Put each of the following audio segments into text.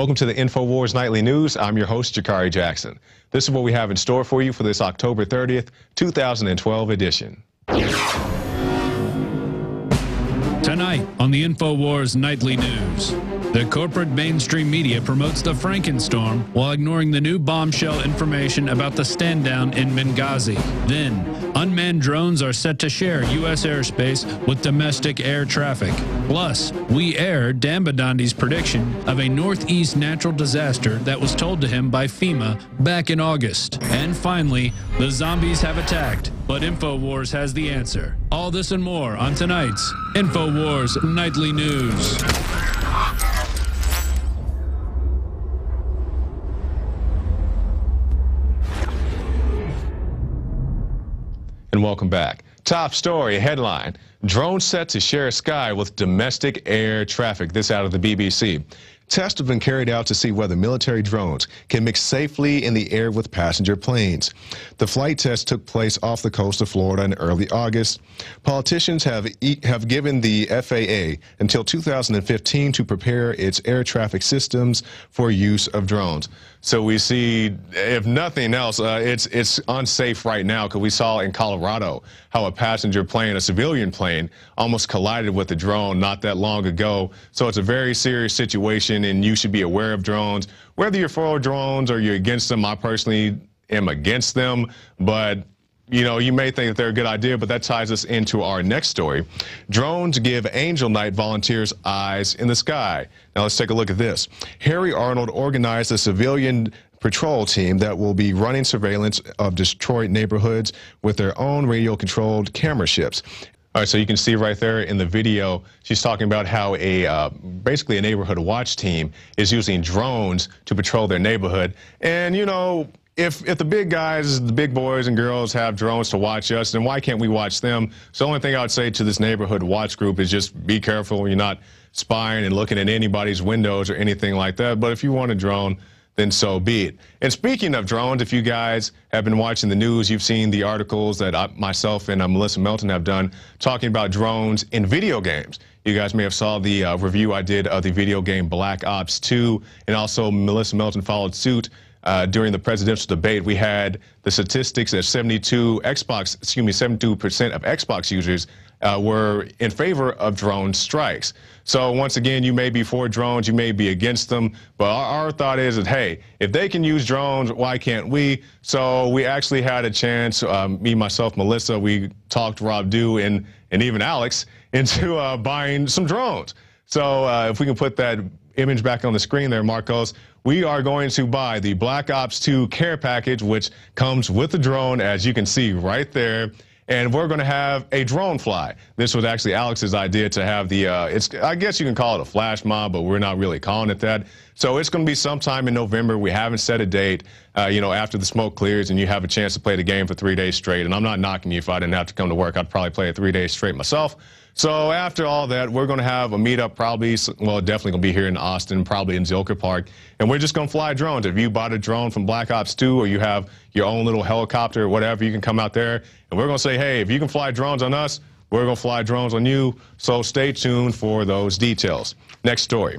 Welcome to the INFOWARS Nightly News. I'm your host, Jakari Jackson. This is what we have in store for you for this October 30th, 2012 edition. Tonight on the INFOWARS Nightly News, the corporate mainstream media promotes the Frankenstorm while ignoring the new bombshell information about the stand-down in Benghazi. Then, unmanned drones are set to share U.S. airspace with domestic air traffic. Plus, we air Dambadandi's prediction of a northeast natural disaster that was told to him by FEMA back in August. And finally, the zombies have attacked, but INFOWARS has the answer. All this and more on tonight's INFOWARS Nightly News. And welcome back. Top story headline: drone set to share sky with domestic air traffic. This out of the BBC. Tests have been carried out to see whether military drones can mix safely in the air with passenger planes. The flight test took place off the coast of Florida in early August. Politicians have given the FAA until 2015 to prepare its air traffic systems for use of drones. So we see, if nothing else, it's unsafe right now, because we saw in Colorado how a passenger plane, a civilian plane, almost collided with a drone not that long ago. So it's a very serious situation, and you should be aware of drones. Whether you're for drones or you're against them, I personally am against them, but you know, you may think that they're a good idea, but that ties us into our next story. Drones give Angel Night volunteers eyes in the sky. Now let's take a look at this. Harry Arnold organized a civilian patrol team that will be running surveillance of Detroit neighborhoods with their own radio-controlled camera ships. All right, so you can see right there in the video, she's talking about how basically a neighborhood watch team is using drones to patrol their neighborhood. And, you know, if the big guys, the big boys and girls have drones to watch us, then why can't we watch them? So the only thing I would say to this neighborhood watch group is just be careful when you're not spying and looking at anybody's windows or anything like that. But if you want a drone, then so be it. And speaking of drones, if you guys have been watching the news, you've seen the articles that myself and Melissa Melton have done talking about drones in video games. You guys may have saw the review I did of the video game Black Ops 2, and also Melissa Melton followed suit. During the presidential debate, we had the statistics that 72% of Xbox users were in favor of drone strikes. So once again, you may be for drones, you may be against them, but our thought is that, hey, if they can use drones, why can't we? So we actually had a chance, me, myself, Melissa, we talked Rob Dew and even Alex into buying some drones. So if we can put that image back on the screen there, Marcos, we are going to buy the Black Ops 2 care package, which comes with the drone, as you can see right there. And we're going to have a drone fly. This was actually Alex's idea to have the, I guess you can call it a flash mob, but we're not really calling it that. So it's going to be sometime in November. We haven't set a date, you know, after the smoke clears and you have a chance to play the game for 3 days straight. And I'm not knocking you. If I didn't have to come to work, I'd probably play it 3 days straight myself. So after all that, we're going to have a meetup probably, well, definitely going to be here in Austin, probably in Zilker Park, and we're just going to fly drones. If you bought a drone from Black Ops 2 or you have your own little helicopter or whatever, you can come out there, and we're going to say, hey, if you can fly drones on us, we're going to fly drones on you. So stay tuned for those details. Next story.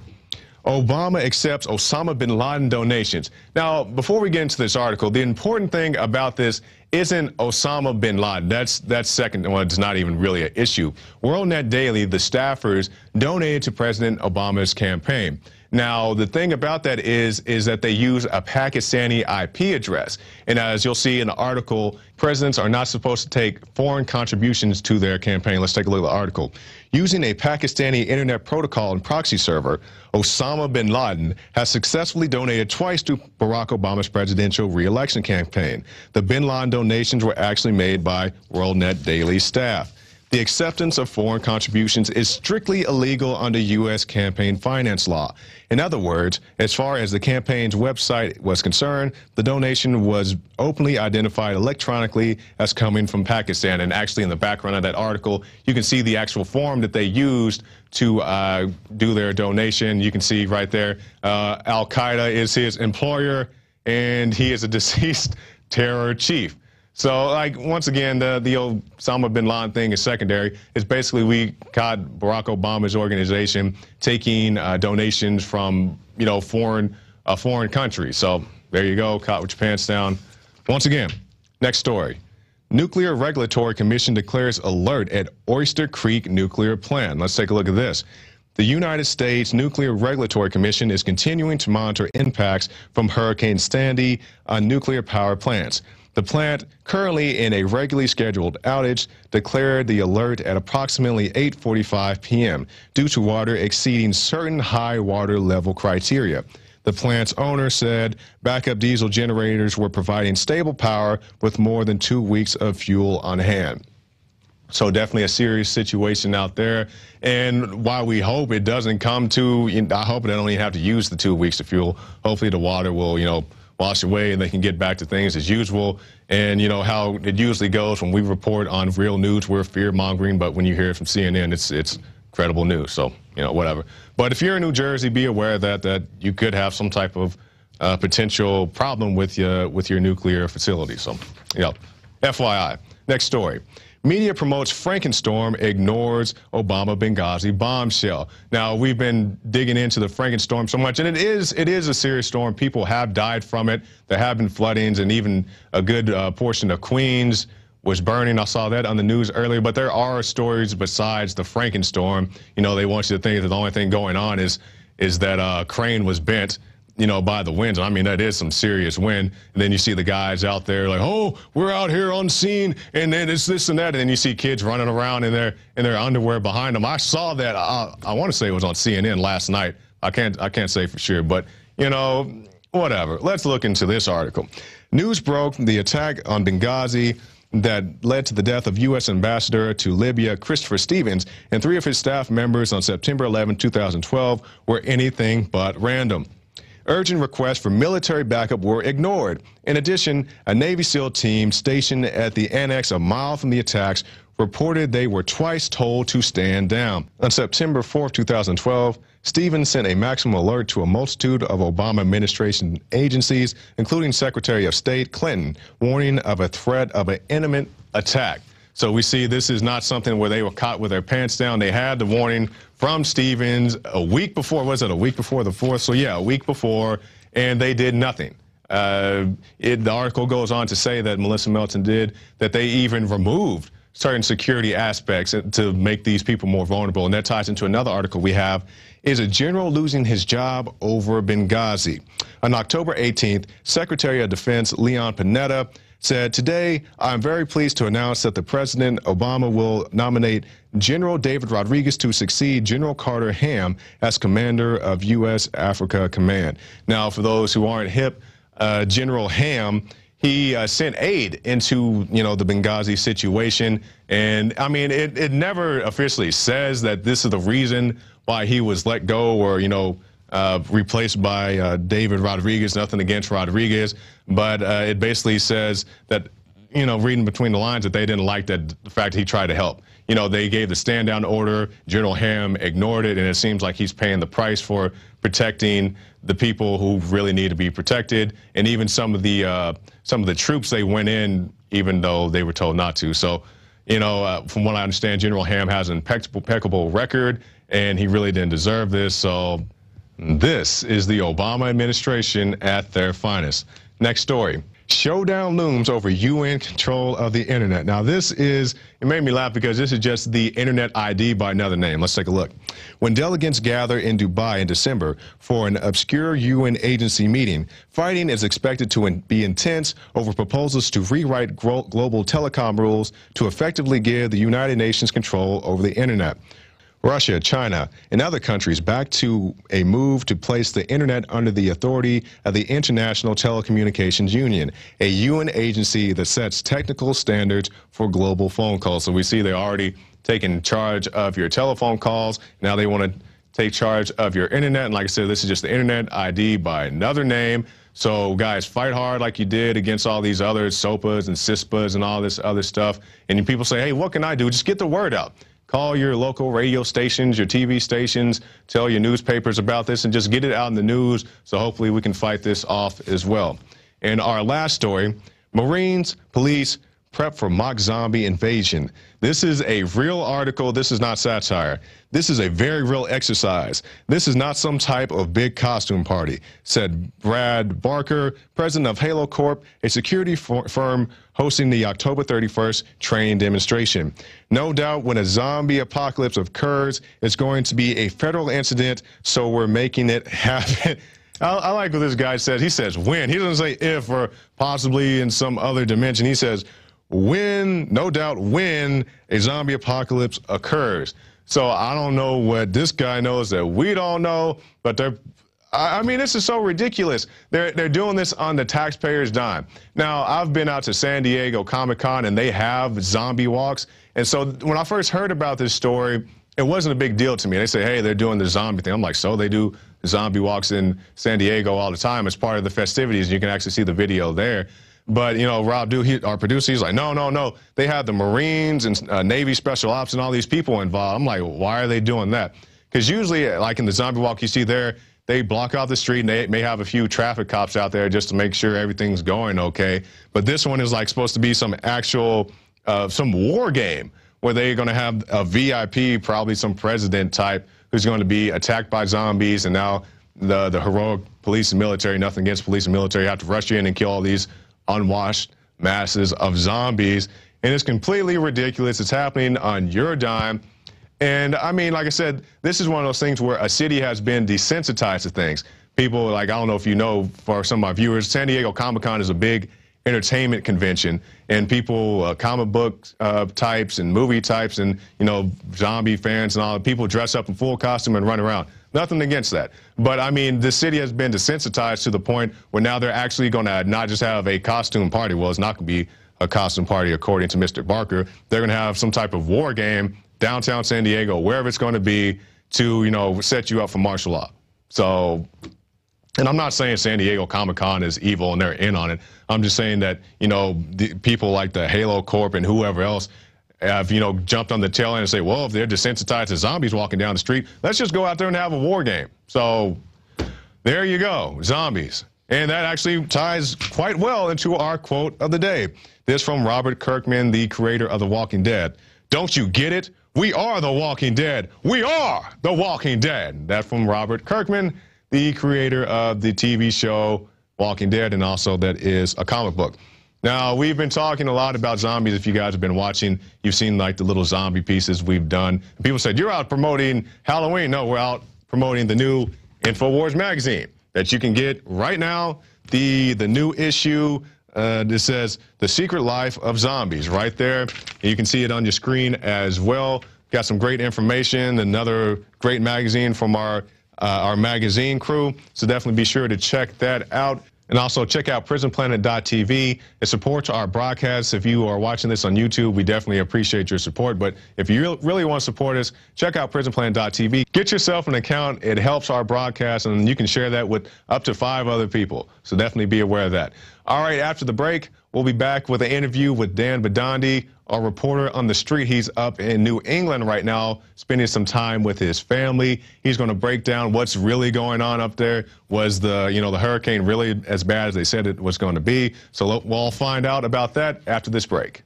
Obama accepts Osama bin Laden donations. Now, before we get into this article, the important thing about this isn't Osama bin Laden. That's second. Well, it's not even really an issue. WorldNet Daily, the staffers donated to President Obama's campaign. Now, the thing about that is that they use a Pakistani IP address. And as you'll see in the article, presidents are not supposed to take foreign contributions to their campaign. Let's take a look at the article. Using a Pakistani internet protocol and proxy server, Osama bin Laden has successfully donated twice to Barack Obama's presidential re-election campaign. The bin Laden donations were actually made by WorldNet Daily staff. The acceptance of foreign contributions is strictly illegal under U.S. campaign finance law. In other words, as far as the campaign's website was concerned, the donation was openly identified electronically as coming from Pakistan. And actually, in the background of that article, you can see the actual form that they used to do their donation. You can see right there, Al-Qaeda is his employer, and he is a deceased terror chief. So, like, once again, the old Osama bin Laden thing is secondary. It's basically we caught Barack Obama's organization taking donations from, foreign countries. So there you go, caught with your pants down. Once again, next story. Nuclear Regulatory Commission declares alert at Oyster Creek nuclear plant. Let's take a look at this. The United States Nuclear Regulatory Commission is continuing to monitor impacts from Hurricane Sandy on nuclear power plants. The plant, currently in a regularly scheduled outage, declared the alert at approximately 8:45 p.m. due to water exceeding certain high water level criteria. The plant's owner said backup diesel generators were providing stable power with more than 2 weeks of fuel on hand. So definitely a serious situation out there. And while we hope it doesn't come to, I hope they don't even have to use the 2 weeks of fuel. Hopefully the water will, wash away and they can get back to things as usual. And how it usually goes when we report on real news, we're fear mongering, but when you hear it from CNN, it's credible news. So, whatever. But if you're in New Jersey, be aware that you could have some type of potential problem with your nuclear facility. So, FYI. Next story. Media promotes Frankenstorm, ignores Obama Benghazi bombshell. Now, we've been digging into the Frankenstorm so much, and it is a serious storm. People have died from it. There have been floodings, and even a good portion of Queens was burning. I saw that on the news earlier, but there are stories besides the Frankenstorm. They want you to think that the only thing going on is that a crane was bent, by the winds. I mean, that is some serious wind. And then you see the guys out there like, oh, we're out here unseen, and then it's this and that. And then you see kids running around in their underwear behind them. I saw that. I want to say it was on CNN last night. I can't say for sure, but whatever. Let's look into this article. News broke the attack on Benghazi that led to the death of U.S. Ambassador to Libya, Christopher Stevens, and 3 of his staff members on September 11, 2012 were anything but random. Urgent requests for military backup were ignored. In addition, a Navy SEAL team stationed at the annex a mile from the attacks reported they were twice told to stand down. On September 4, 2012, Stevens sent a maximum alert to a multitude of Obama administration agencies, including Secretary of State Clinton, warning of a threat of an imminent attack. So we see this is not something where they were caught with their pants down. They had the warning from Stevens a week before. Was it a week before the 4th? So, yeah, a week before, and they did nothing. The article goes on to say that Melissa Melton did, that they even removed certain security aspects to make these people more vulnerable. And that ties into another article we have. Is a general losing his job over Benghazi? On October 18th, Secretary of Defense Leon Panetta said, today, I'm very pleased to announce that the President Obama will nominate General David Rodriguez to succeed General Carter Ham as commander of U.S. Africa Command. Now, for those who aren't hip, General Ham, he sent aid into, the Benghazi situation. And, I mean, it never officially says that this is the reason why he was let go or, replaced by David Rodriguez. Nothing against Rodriguez, but it basically says that, reading between the lines, that they didn't like the fact that he tried to help. They gave the stand down order. General Ham ignored it, and it seems like he's paying the price for protecting the people who really need to be protected, and even some of the troops they went in, even though they were told not to. So, from what I understand, General Ham has an impeccable record, and he really didn't deserve this. So. This is the Obama administration at their finest. Next story. Showdown looms over UN control of the internet. Now it made me laugh because this is just the internet ID by another name. Let's take a look. When delegates gather in Dubai in December for an obscure UN agency meeting, fighting is expected to be intense over proposals to rewrite global telecom rules to effectively give the United Nations control over the internet. Russia, China, and other countries back to a move to place the internet under the authority of the International Telecommunications Union, a UN agency that sets technical standards for global phone calls. So we see they're already taking charge of your telephone calls. Now they want to take charge of your internet. And like I said, this is just the internet ID by another name. So guys, fight hard like you did against all these other SOPAs and CISPAs and all this other stuff. And people say, hey, what can I do? Just get the word out. Call your local radio stations, your TV stations, tell your newspapers about this, and just get it out in the news, so hopefully we can fight this off as well. And our last story, Marines, police, prep for mock zombie invasion. This is a real article. This is not satire. This is a very real exercise. This is not some type of big costume party, said Brad Barker, president of Halo Corp, a security firm hosting the October 31st training demonstration. No doubt when a zombie apocalypse occurs, it's going to be a federal incident, so we're making it happen. I like what this guy says. He says when. He doesn't say if or possibly in some other dimension. He says when, no doubt when a zombie apocalypse occurs. So I don't know what this guy knows that we don't know, but I mean, this is so ridiculous. They're doing this on the taxpayers' dime. Now, I've been out to San Diego Comic-Con, and they have zombie walks. And so when I first heard about this story, it wasn't a big deal to me. They say, hey, they're doing the zombie thing. I'm like, so they do zombie walks in San Diego all the time as part of the festivities. You can actually see the video there. But, you know, Rob Dew, our producer, he's like, no. They have the Marines and Navy Special Ops and all these people involved. I'm like, why are they doing that? Because usually, like in the zombie walk you see there, they block off the street and they may have a few traffic cops out there just to make sure everything's going okay. But this one is like supposed to be some actual, some war game where they're going to have a VIP, probably some president type, who's going to be attacked by zombies. And now the heroic police and military, nothing against police and military, have to rush in and kill all these unwashed masses of zombies. And it's completely ridiculous. It's happening on your dime. And I mean, like I said, this is one of those things where a city has been desensitized to things. People, like, I don't know if you know, for some of my viewers, San Diego Comic-Con is a big entertainment convention, and people, comic book types and movie types and, you know, zombie fans and all, people dress up in full costume and run around. Nothing against that. But, I mean, the city has been desensitized to the point where now they're actually going to not just have a costume party. Well, it's not going to be a costume party, according to Mr. Barker. They're going to have some type of war game downtown San Diego, wherever it's going to be, to, you know, set you up for martial law. So, and I'm not saying San Diego Comic-Con is evil and they're in on it. I'm just saying that, you know, the people like the Halo Corp and whoever else have, you know, jumped on the tail end and say, well, if they're desensitized to zombies walking down the street, let's just go out there and have a war game. So there you go, zombies. And that actually ties quite well into our quote of the day. This from Robert Kirkman, the creator of The Walking Dead. Don't you get it? We are the Walking Dead. We are the Walking Dead. That from Robert Kirkman, the creator of the TV show Walking Dead, and also that is a comic book. Now, we've been talking a lot about zombies. If you guys have been watching, you've seen like the little zombie pieces we've done. People said, you're out promoting Halloween. No, we're out promoting the new INFOWARS magazine that you can get right now. The new issue, this says The Secret Life of Zombies right there. And you can see it on your screen as well. Got some great information, another great magazine from our magazine crew. So definitely be sure to check that out. And also check out PrisonPlanet.tv. It supports our broadcasts. If you are watching this on YouTube, we definitely appreciate your support. But if you really want to support us, check out PrisonPlanet.tv. Get yourself an account. It helps our broadcast, and you can share that with up to 5 other people. So definitely be aware of that. All right, after the break, we'll be back with an interview with Dan Badandi, our reporter on the street. He's up in New England right now, spending some time with his family. He's going to break down what's really going on up there. Was the hurricane really as bad as they said it was going to be? So we'll find out about that after this break.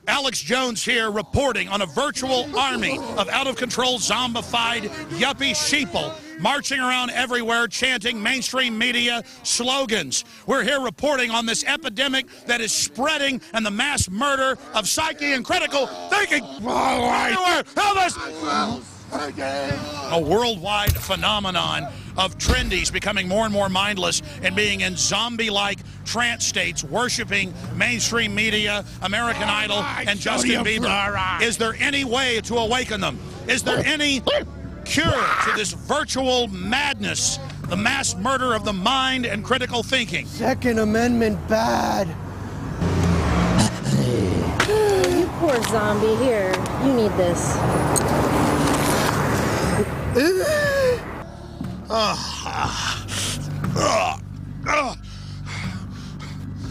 Alex Jones here reporting on a virtual army of out-of-control zombified yuppie sheeple marching around everywhere chanting mainstream media slogans. We're here reporting on this epidemic that is spreading and the mass murder of psyche and critical thinking everywhere. A worldwide phenomenon of trendies becoming more and more mindless and being in zombie-like trance states, worshiping mainstream media, American Idol, and Justin Bieber. Is there any way to awaken them? Is there any cure to this virtual madness, the mass murder of the mind and critical thinking? Second Amendment bad. You poor zombie. Here, you need this.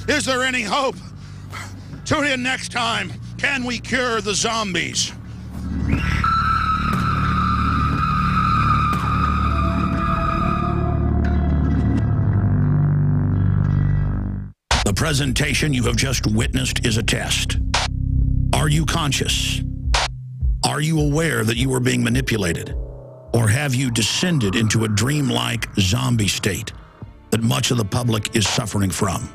Is there any hope? Tune in next time. Can we cure the zombies? The presentation you have just witnessed is a test. Are you conscious? Are you aware that you are being manipulated? Or have you descended into a dreamlike zombie state that much of the public is suffering from?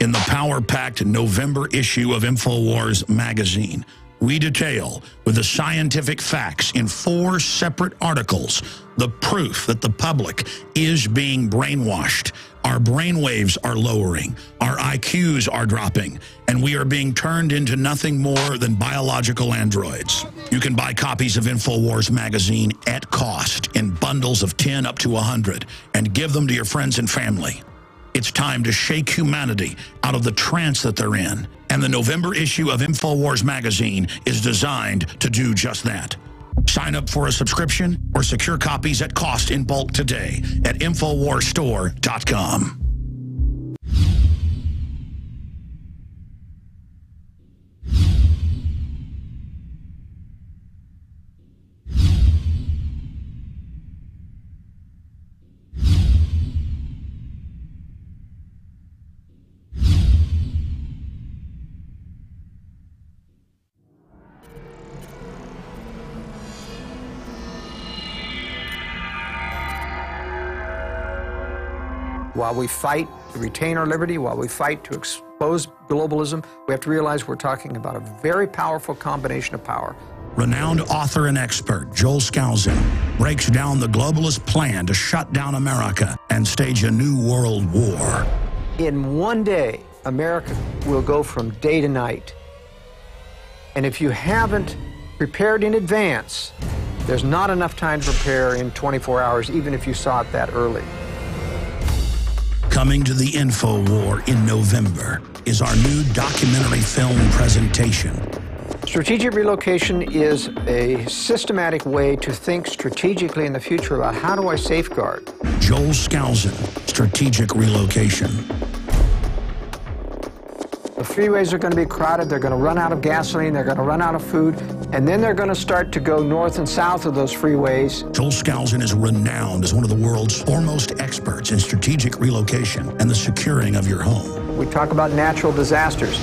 In the power-packed November issue of INFOWARS magazine, we detail, with the scientific facts in 4 separate articles, the proof that the public is being brainwashed. Our brainwaves are lowering, our IQs are dropping, and we are being turned into nothing more than biological androids. You can buy copies of INFOWARS magazine at cost in bundles of 10 up to 100 and give them to your friends and family. It's time to shake humanity out of the trance that they're in. And the November issue of INFOWARS magazine is designed to do just that. Sign up for a subscription or secure copies at cost in bulk today at InfoWarsStore.com. While we fight to retain our liberty, while we fight to expose globalism, we have to realize we're talking about a very powerful combination of power. Renowned author and expert Joel Skousen breaks down the globalist plan to shut down America and stage a new world war. In one day, America will go from day to night. And if you haven't prepared in advance, there's not enough time to prepare in 24 hours, even if you saw it that early. Coming to the InfoWar in November is our new documentary film presentation. Strategic relocation is a systematic way to think strategically in the future about how do I safeguard. Joel Skousen, Strategic Relocation. The freeways are going to be crowded, they're going to run out of gasoline, they're going to run out of food, and then they're going to start to go north and south of those freeways. Joel Skousen is renowned as one of the world's foremost experts in strategic relocation and the securing of your home. We talk about natural disasters,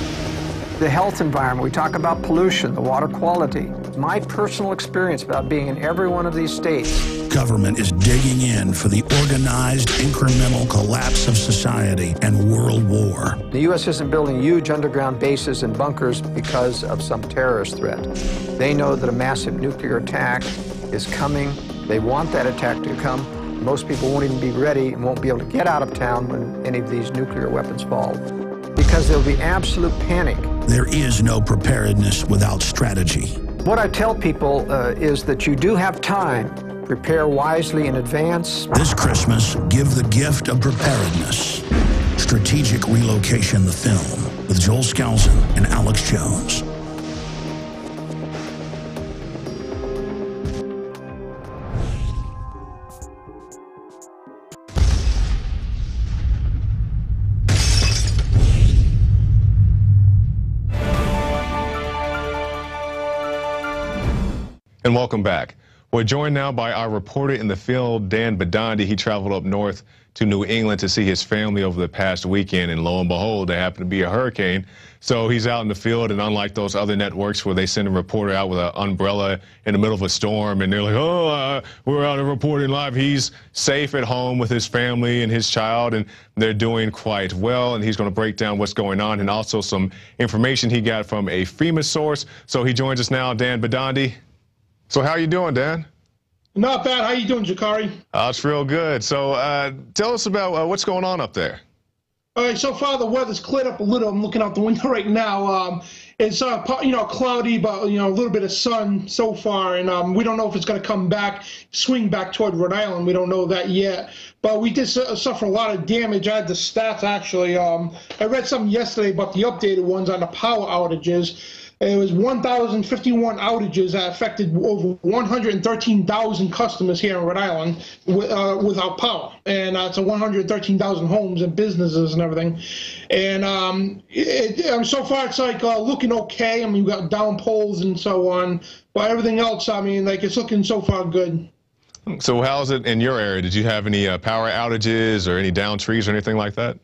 the health environment, we talk about pollution, the water quality. My personal experience about being in every one of these states. Government is digging in for the organized, incremental collapse of society and world war. The U.S. isn't building huge underground bases and bunkers because of some terrorist threat. They know that a massive nuclear attack is coming. They want that attack to come. Most people won't even be ready and won't be able to get out of town when any of these nuclear weapons fall, because there'll be absolute panic. There is no preparedness without strategy. What I tell people is that you do have time. Prepare wisely in advance. This Christmas, give the gift of preparedness. Strategic Relocation, the film, with Joel Skousen and Alex Jones. And welcome back. We're joined now by our reporter in the field, Dan Badandi. He traveled up north to New England to see his family over the past weekend, and lo and behold, there happened to be a hurricane. So he's out in the field, and unlike those other networks where they send a reporter out with an umbrella in the middle of a storm, and they're like, we're out and reporting live, he's safe at home with his family and his child, and they're doing quite well, and he's going to break down what's going on and also some information he got from a FEMA source. So he joins us now, Dan Badandi. So how you doing, Dan? Not bad. How you doing, Jakari? It's real good. So tell us about what's going on up there. All right, so far the weather's cleared up a little. I'm looking out the window right now. It's cloudy, but a little bit of sun so far, and we don't know if it's going to swing back toward Rhode Island. We don't know that yet. But we did suffer a lot of damage. I had the stats actually. I read something yesterday about the updated ones on the power outages. It was 1,051 outages that affected over 113,000 customers here in Rhode Island without power. And it's 113,000 homes and businesses and everything. And so far it's like looking okay. I mean, we've got down poles and so on. But everything else, I mean, like it's looking so far good. So how's it in your area? Did you have any power outages or any down trees or anything like that?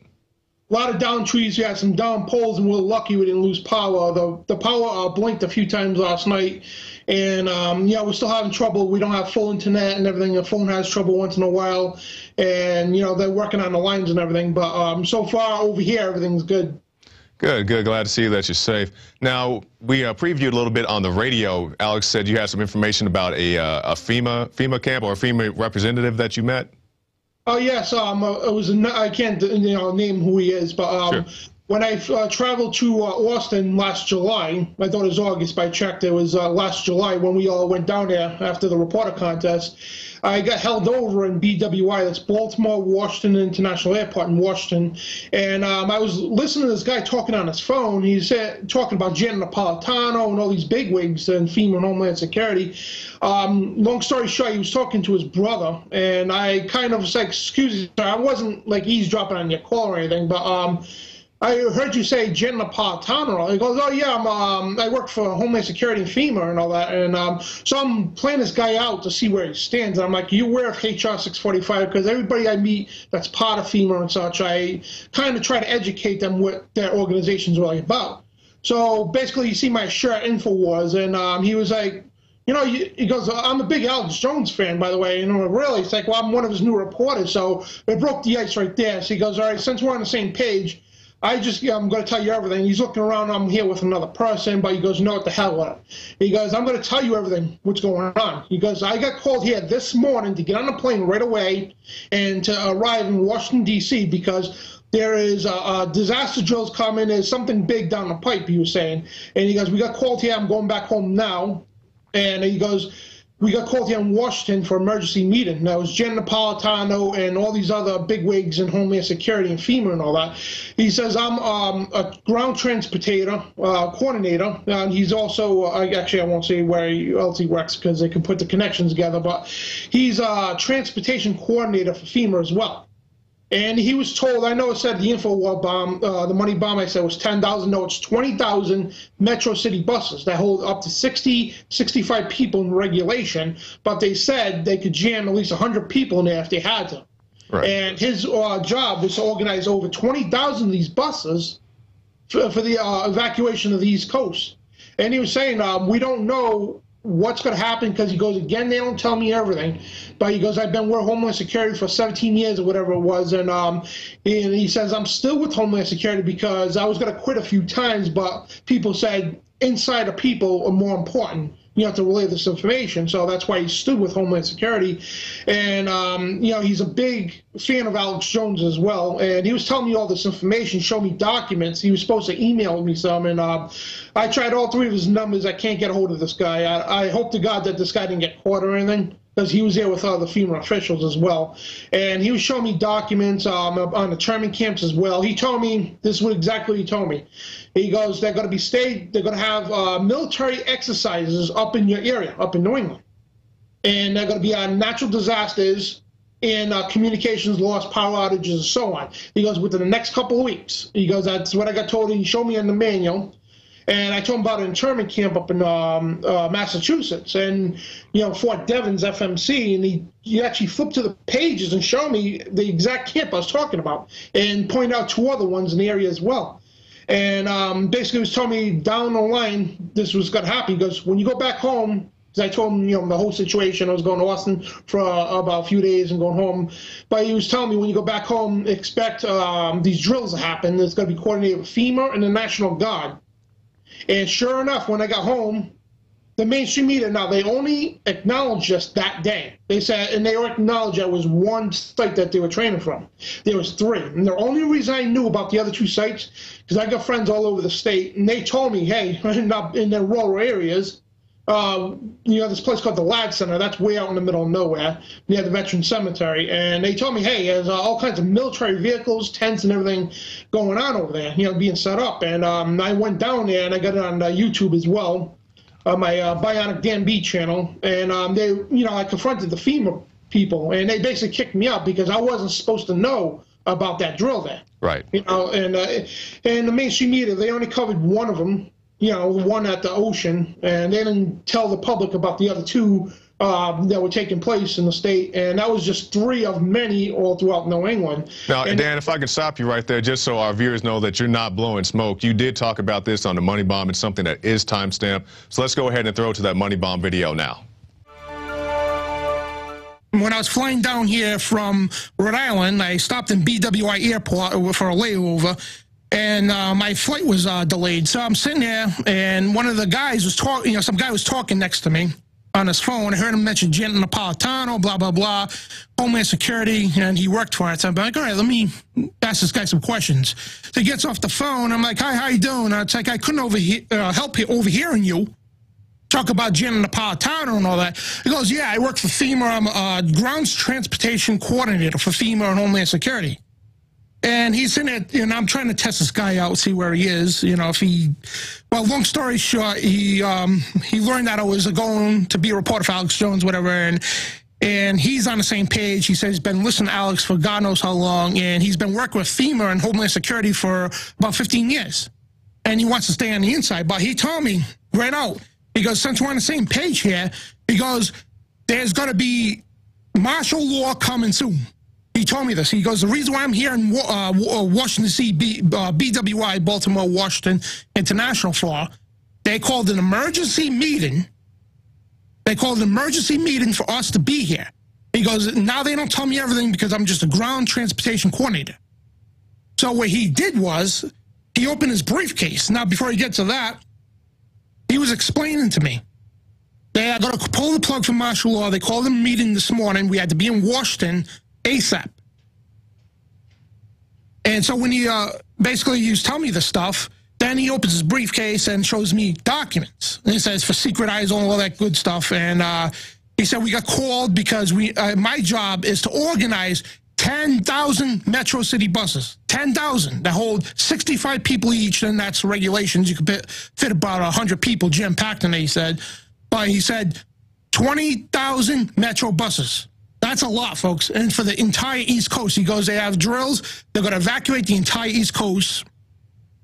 A lot of down trees, we had some down poles, and we're lucky we didn't lose power. The power blinked a few times last night, and yeah, we're still having trouble. We don't have full internet and everything. The phone has trouble once in a while, and you know they're working on the lines and everything. But so far over here, everything's good. Good, good. Glad to see that you're safe. Now, we previewed a little bit on the radio. Alex said you had some information about a FEMA camp or a FEMA representative that you met. Oh yes, it was. I can't name who he is, but Sure. When I traveled to Austin last July, I thought it was August, but I checked. It was last July when we all went down there after the reporter contest. I got held over in BWI, that's Baltimore Washington International Airport in Washington, and I was listening to this guy talking on his phone. He said talking about Janet Napolitano and all these bigwigs in FEMA and Homeland Security. Long story short, he was talking to his brother, and I kind of was like, "Excuse me, sir, I wasn't like eavesdropping on your call or anything, but I heard you say Janet Napolitano." He goes, "Oh yeah, I work for Homeland Security and FEMA and all that, and so I'm playing this guy out to see where he stands." And I'm like, "You aware of HR 645?" Because everybody I meet that's part of FEMA and such, I kind of try to educate them what their organization's really about. So basically, you see my shirt, INFOWARS, and he was like, you know, he goes, "I'm a big Alex Jones fan, by the way." You know, really, it's like, well, I'm one of his new reporters, so it broke the ice right there. So he goes, "All right, since we're on the same page, I'm going to tell you everything." He's looking around, I'm here with another person, but he goes, "No, what the hell with it?" He goes, "I'm going to tell you everything, what's going on." He goes, "I got called here this morning to get on a plane right away and to arrive in Washington, D.C. because there is disaster drills coming. There's something big down the pipe," he was saying. And he goes, "We got called here. I'm going back home now." And he goes, "We got called here in Washington for emergency meeting." That was Janet Napolitano and all these other bigwigs in Homeland Security and FEMA and all that. He says, "I'm a ground transportator coordinator." And he's also, actually, I won't say where else he works because they can put the connections together, but he's a transportation coordinator for FEMA as well. And he was told, I know it said the InfoWar bomb, the money bomb I said was 10,000. No, it's 20,000 Metro City buses that hold up to 60, 65 people in regulation. But they said they could jam at least 100 people in there if they had to. Right. And his job was to organize over 20,000 of these buses for the evacuation of the East Coast. And he was saying, we don't know what's going to happen, because he goes, again, they don't tell me everything, but he goes, I've been with Homeland Security for 17 years or whatever it was, and he says, I'm still with Homeland Security because I was going to quit a few times, but people said insider people are more important. You have to relay this information, so that's why he stood with Homeland Security. And you know, he's a big fan of Alex Jones as well, and he was telling me all this information, showed me documents. He was supposed to email me some, and I tried all three of his numbers. I can't get a hold of this guy. I hope to God that this guy didn't get caught or anything, because he was there with other FEMA officials as well. And he was showing me documents on the internment camps as well. He told me, this is what exactly he told me. He goes, they're going to have military exercises up in your area, up in New England. And they're going to be on natural disasters and communications loss, power outages, and so on. He goes, within the next couple of weeks. He goes, that's what I got told. He showed me in the manual. And I told him about an internment camp up in Massachusetts, and you know, Fort Devens FMC, and he actually flipped to the pages and showed me the exact camp I was talking about, and pointed out two other ones in the area as well. And basically, he was telling me down the line this was going to happen. He goes, when you go back home, because I told him, you know, the whole situation. I was going to Austin for about a few days and going home, but he was telling me when you go back home, expect these drills to happen. It's going to be coordinated with FEMA and the National Guard. And sure enough, when I got home, the mainstream media, now they only acknowledged us that day. They said, and they acknowledged that was one site that they were training from. There was three. And the only reason I knew about the other two sites, because I got friends all over the state, and they told me, hey, in their rural areas, this place called the Lad Center. That's way out in the middle of nowhere, near the Veteran Cemetery. And they told me, hey, there's all kinds of military vehicles, tents, and everything going on over there, being set up. And I went down there, and I got it on YouTube as well, my Bionic Dan B channel. And I confronted the FEMA people, and they basically kicked me out because I wasn't supposed to know about that drill there. Right. And the mainstream media, they only covered one of them, the one at the ocean, and they didn't tell the public about the other two that were taking place in the state, and that was just 3 of many all throughout New England. Now, and Dan, if I could stop you right there, just so our viewers know that you're not blowing smoke, you did talk about this on the Money Bomb. It's something that is timestamped. So let's go ahead and throw to that Money Bomb video now. When I was flying down here from Rhode Island, I stopped in BWI Airport for a layover, and my flight was delayed. So I'm sitting there, and one of the guys was talking, some guy was talking next to me on his phone. I heard him mention Janet Napolitano, blah, blah, blah, Homeland Security, and he worked for it. So I'm like, all right, let me ask this guy some questions. So he gets off the phone. I'm like, hi, how you doing? It's like, I couldn't help overhearing you talk about Janet Napolitano and all that. He goes, yeah, I work for FEMA. I'm a grounds transportation coordinator for FEMA and Homeland Security. And he's in it, I'm trying to test this guy out, see where he is, well, long story short, he learned that I was going to be a reporter for Alex Jones, whatever, and he's on the same page. He says he's been listening to Alex for God knows how long, and he's been working with FEMA and Homeland Security for about 15 years. And he wants to stay on the inside, but he told me right out, he goes, since we're on the same page here, he goes, there's going to be martial law coming soon. He told me this. He goes, the reason why I'm here in Washington, D.C., BWI, Baltimore, Washington International for, they called an emergency meeting. They called an emergency meeting for us to be here. He goes, now they don't tell me everything because I'm just a ground transportation coordinator. So what he did was, he opened his briefcase. Now, before he gets to that, he was explaining to me. They are going to pull the plug for martial law. They called a meeting this morning. We had to be in Washington ASAP. And so when he basically he was telling me this stuff, then he opens his briefcase and shows me documents. And he says for secret eyes, all that good stuff. And he said we got called because my job is to organize 10,000 Metro City buses, 10,000 that hold 65 people each, and that's regulations. You could fit about 100 people jam-packed in there, he said. But he said 20,000 Metro buses. That's a lot, folks. And for the entire East Coast, he goes, they have drills. They're going to evacuate the entire East Coast.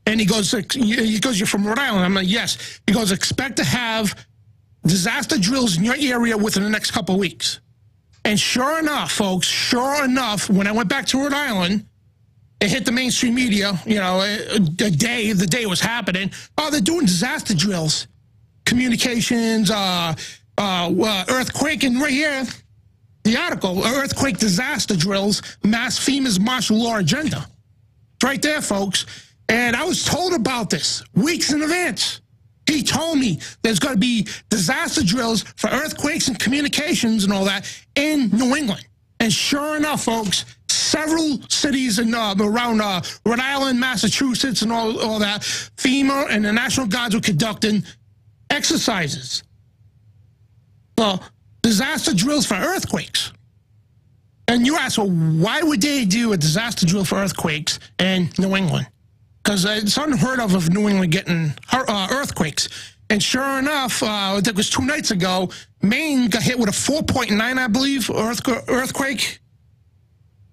And he goes, you're from Rhode Island. I'm like, yes. He goes, expect to have disaster drills in your area within the next couple of weeks. And sure enough, folks, when I went back to Rhode Island, it hit the mainstream media, the day it was happening. Oh, they're doing disaster drills, communications, earthquake, and right here, the article, earthquake disaster drills, mass FEMA's martial law agenda. It's right there, folks. And I was told about this weeks in advance. He told me there's going to be disaster drills for earthquakes and communications and all that in New England. And sure enough, folks, several cities around Rhode Island, Massachusetts, and all that, FEMA and the National Guards were conducting exercises. Well, disaster drills for earthquakes. And you ask, well, why would they do a disaster drill for earthquakes in New England? Because it's unheard of New England getting earthquakes. And sure enough, I think it was 2 nights ago, Maine got hit with a 4.9, I believe, earthquake.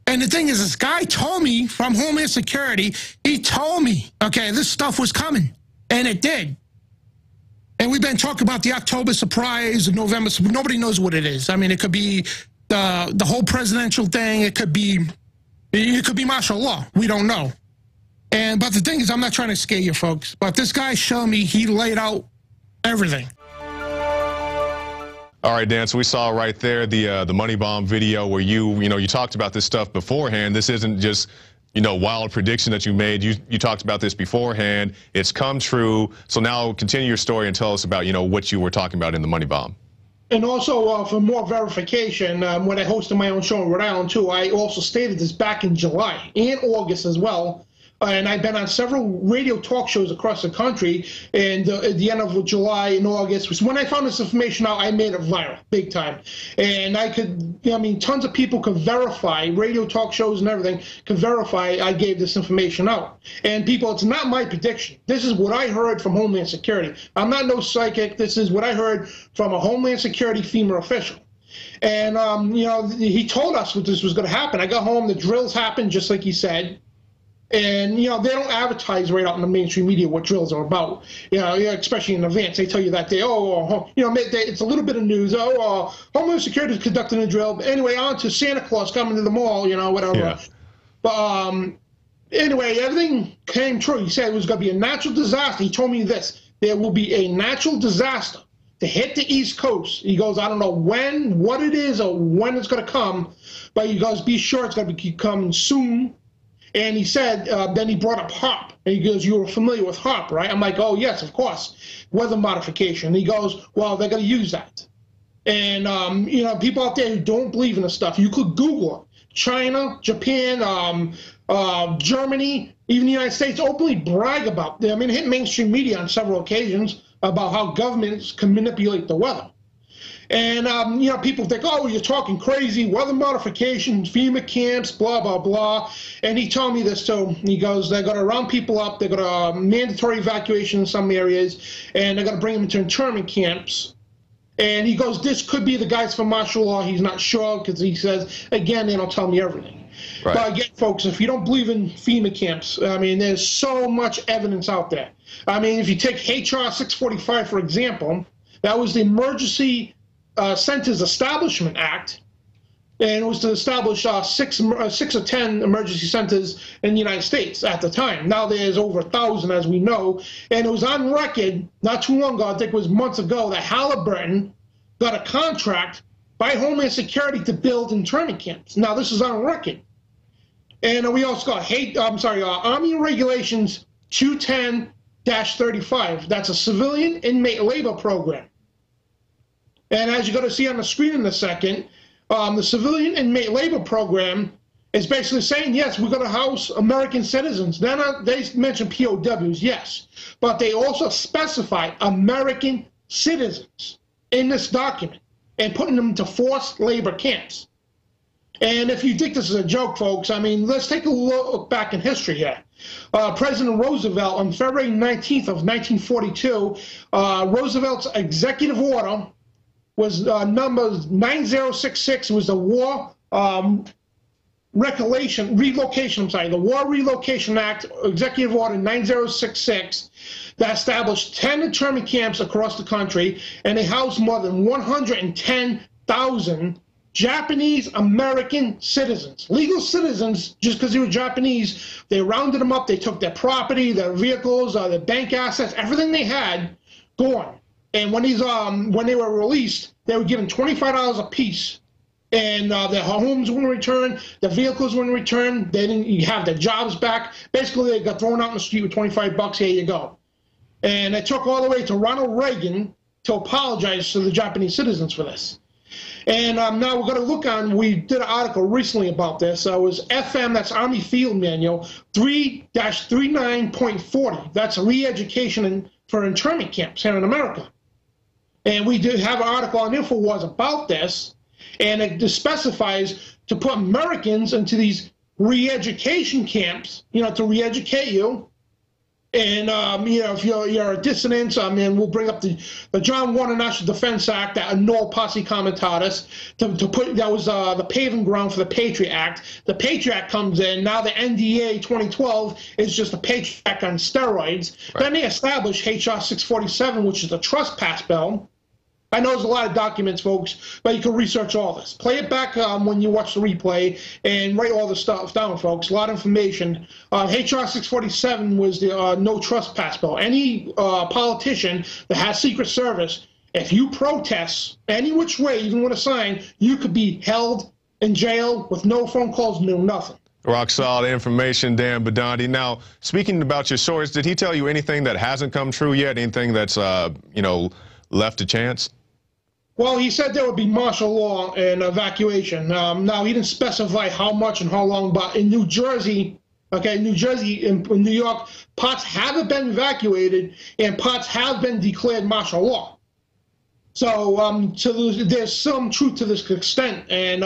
And the thing is, this guy told me from Homeland Security, he told me, okay, this stuff was coming. And it did. And we've been talking about the October surprise, the November, nobody knows what it is. I mean, it could be the whole presidential thing. It could be martial law. We don't know. But the thing is, I'm not trying to scare you folks, but this guy showed me, he laid out everything. All right, Dan, so we saw right there the Money Bomb video where you talked about this stuff beforehand. This isn't just, wild prediction that you made. You talked about this beforehand. It's come true. So now continue your story and tell us about, what you were talking about in the Money Bomb. And also, for more verification, when I hosted my own show in Rhode Island, too, I also stated this back in July and August as well. and I've been on several radio talk shows across the country, and at the end of July and August was when I found this information out. I made it viral big time, and I could, I mean, tons of people could verify, radio talk shows and everything could verify I gave this information out. And people, it's not my prediction. This is what I heard from Homeland Security. I'm not no psychic. This is what I heard from a Homeland Security FEMA official. And, you know, he told us what this was going to happen. I got home, the drills happened just like he said. And, you know, they don't advertise right out in the mainstream media what drills are about, you know, especially in advance. They tell you that day, you know, it's a little bit of news. Homeland Security is conducting a drill. But anyway, on to Santa Claus coming to the mall, you know, whatever. Yeah. But anyway, everything came true. He said it was going to be a natural disaster. He told me this. There will be a natural disaster to hit the East Coast. He goes, I don't know when, what it is, or when it's going to come, but he goes, be sure it's going to be coming soon. And he said, then he brought up HARP. And he goes, you were familiar with HARP, right? I'm like, oh, yes, of course. Weather modification. And he goes, well, they're going to use that. And, you know, people out there who don't believe in this stuff, you could Google it. China, Japan, Germany, even the United States openly brag about, I mean, hit mainstream media on several occasions about how governments can manipulate the weather. And, you know, people think, oh, you're talking crazy, weather modifications, FEMA camps, blah, blah, blah. And he told me this, too. He goes, they're going to round people up. They're going to mandatory evacuation in some areas, and they're going to bring them into internment camps. And he goes, this could be the guys from martial law. He's not sure because he says, again, they don't tell me everything. Right. But again, folks, if you don't believe in FEMA camps, I mean, there's so much evidence out there. I mean, if you take HR 645, for example, that was the Emergency Centers Establishment Act, and it was to establish 6 or 10 emergency centers in the United States at the time. Now there's over 1,000, as we know, and it was on record not too long ago, I think it was months ago, that Halliburton got a contract by Homeland Security to build internment camps. Now this is on record. And we also got Army Regulations 210-35. That's a civilian inmate labor program. And as you're going to see on the screen in a second, the civilian inmate labor program is basically saying, yes, we're going to house American citizens. They mention POWs, yes, but they also specify American citizens in this document and putting them to forced labor camps. And if you think this is a joke, folks, I mean, let's take a look back in history here. President Roosevelt, on February 19th of 1942, Roosevelt's executive order was number 9066. It was the War the War Relocation Act, Executive Order 9066, that established 10 internment camps across the country, and they housed more than 110,000 Japanese American citizens, legal citizens. Just because they were Japanese, they rounded them up. They took their property, their vehicles, their bank assets, everything they had, gone. And when they were released, they were given $25 a piece, and their homes were returned, their vehicles were returned. They didn't have their jobs back. Basically, they got thrown out in the street with $25. Here you go. And it took all the way to Ronald Reagan to apologize to the Japanese citizens for this. And now we're going to look on, we did an article recently about this. It was FM, that's Army Field Manual, 3-39.40. That's re-education for internment camps here in America. And we did have an article on INFOWARS about this, and it specifies to put Americans into these re-education camps, you know, to re-educate you. And, you know, if you're a dissident, I mean, we'll bring up the John Warner National Defense Act, that annulled posse comitatus, to put, that was the paving ground for the Patriot Act. The Patriot Act comes in. Now the NDA 2012 is just a Patriot Act on steroids. Right. Then they established HR 647, which is the trespass bill. I know there's a lot of documents, folks, but you can research all this. Play it back when you watch the replay and write all the stuff down, folks. A lot of information. HR 647 was the no trespass bill. Any politician that has Secret Service, if you protest any which way, even with a sign, you could be held in jail with no phone calls, no nothing. Rock solid information, Dan Badandi. Now, speaking about your source, did he tell you anything that hasn't come true yet? Anything that's, you know, left to chance? Well, he said there would be martial law and evacuation. Now, he didn't specify how much and how long, but in New Jersey, Okay, New Jersey and New York, parts haven't been evacuated, and parts have been declared martial law. So, there's some truth to this extent, and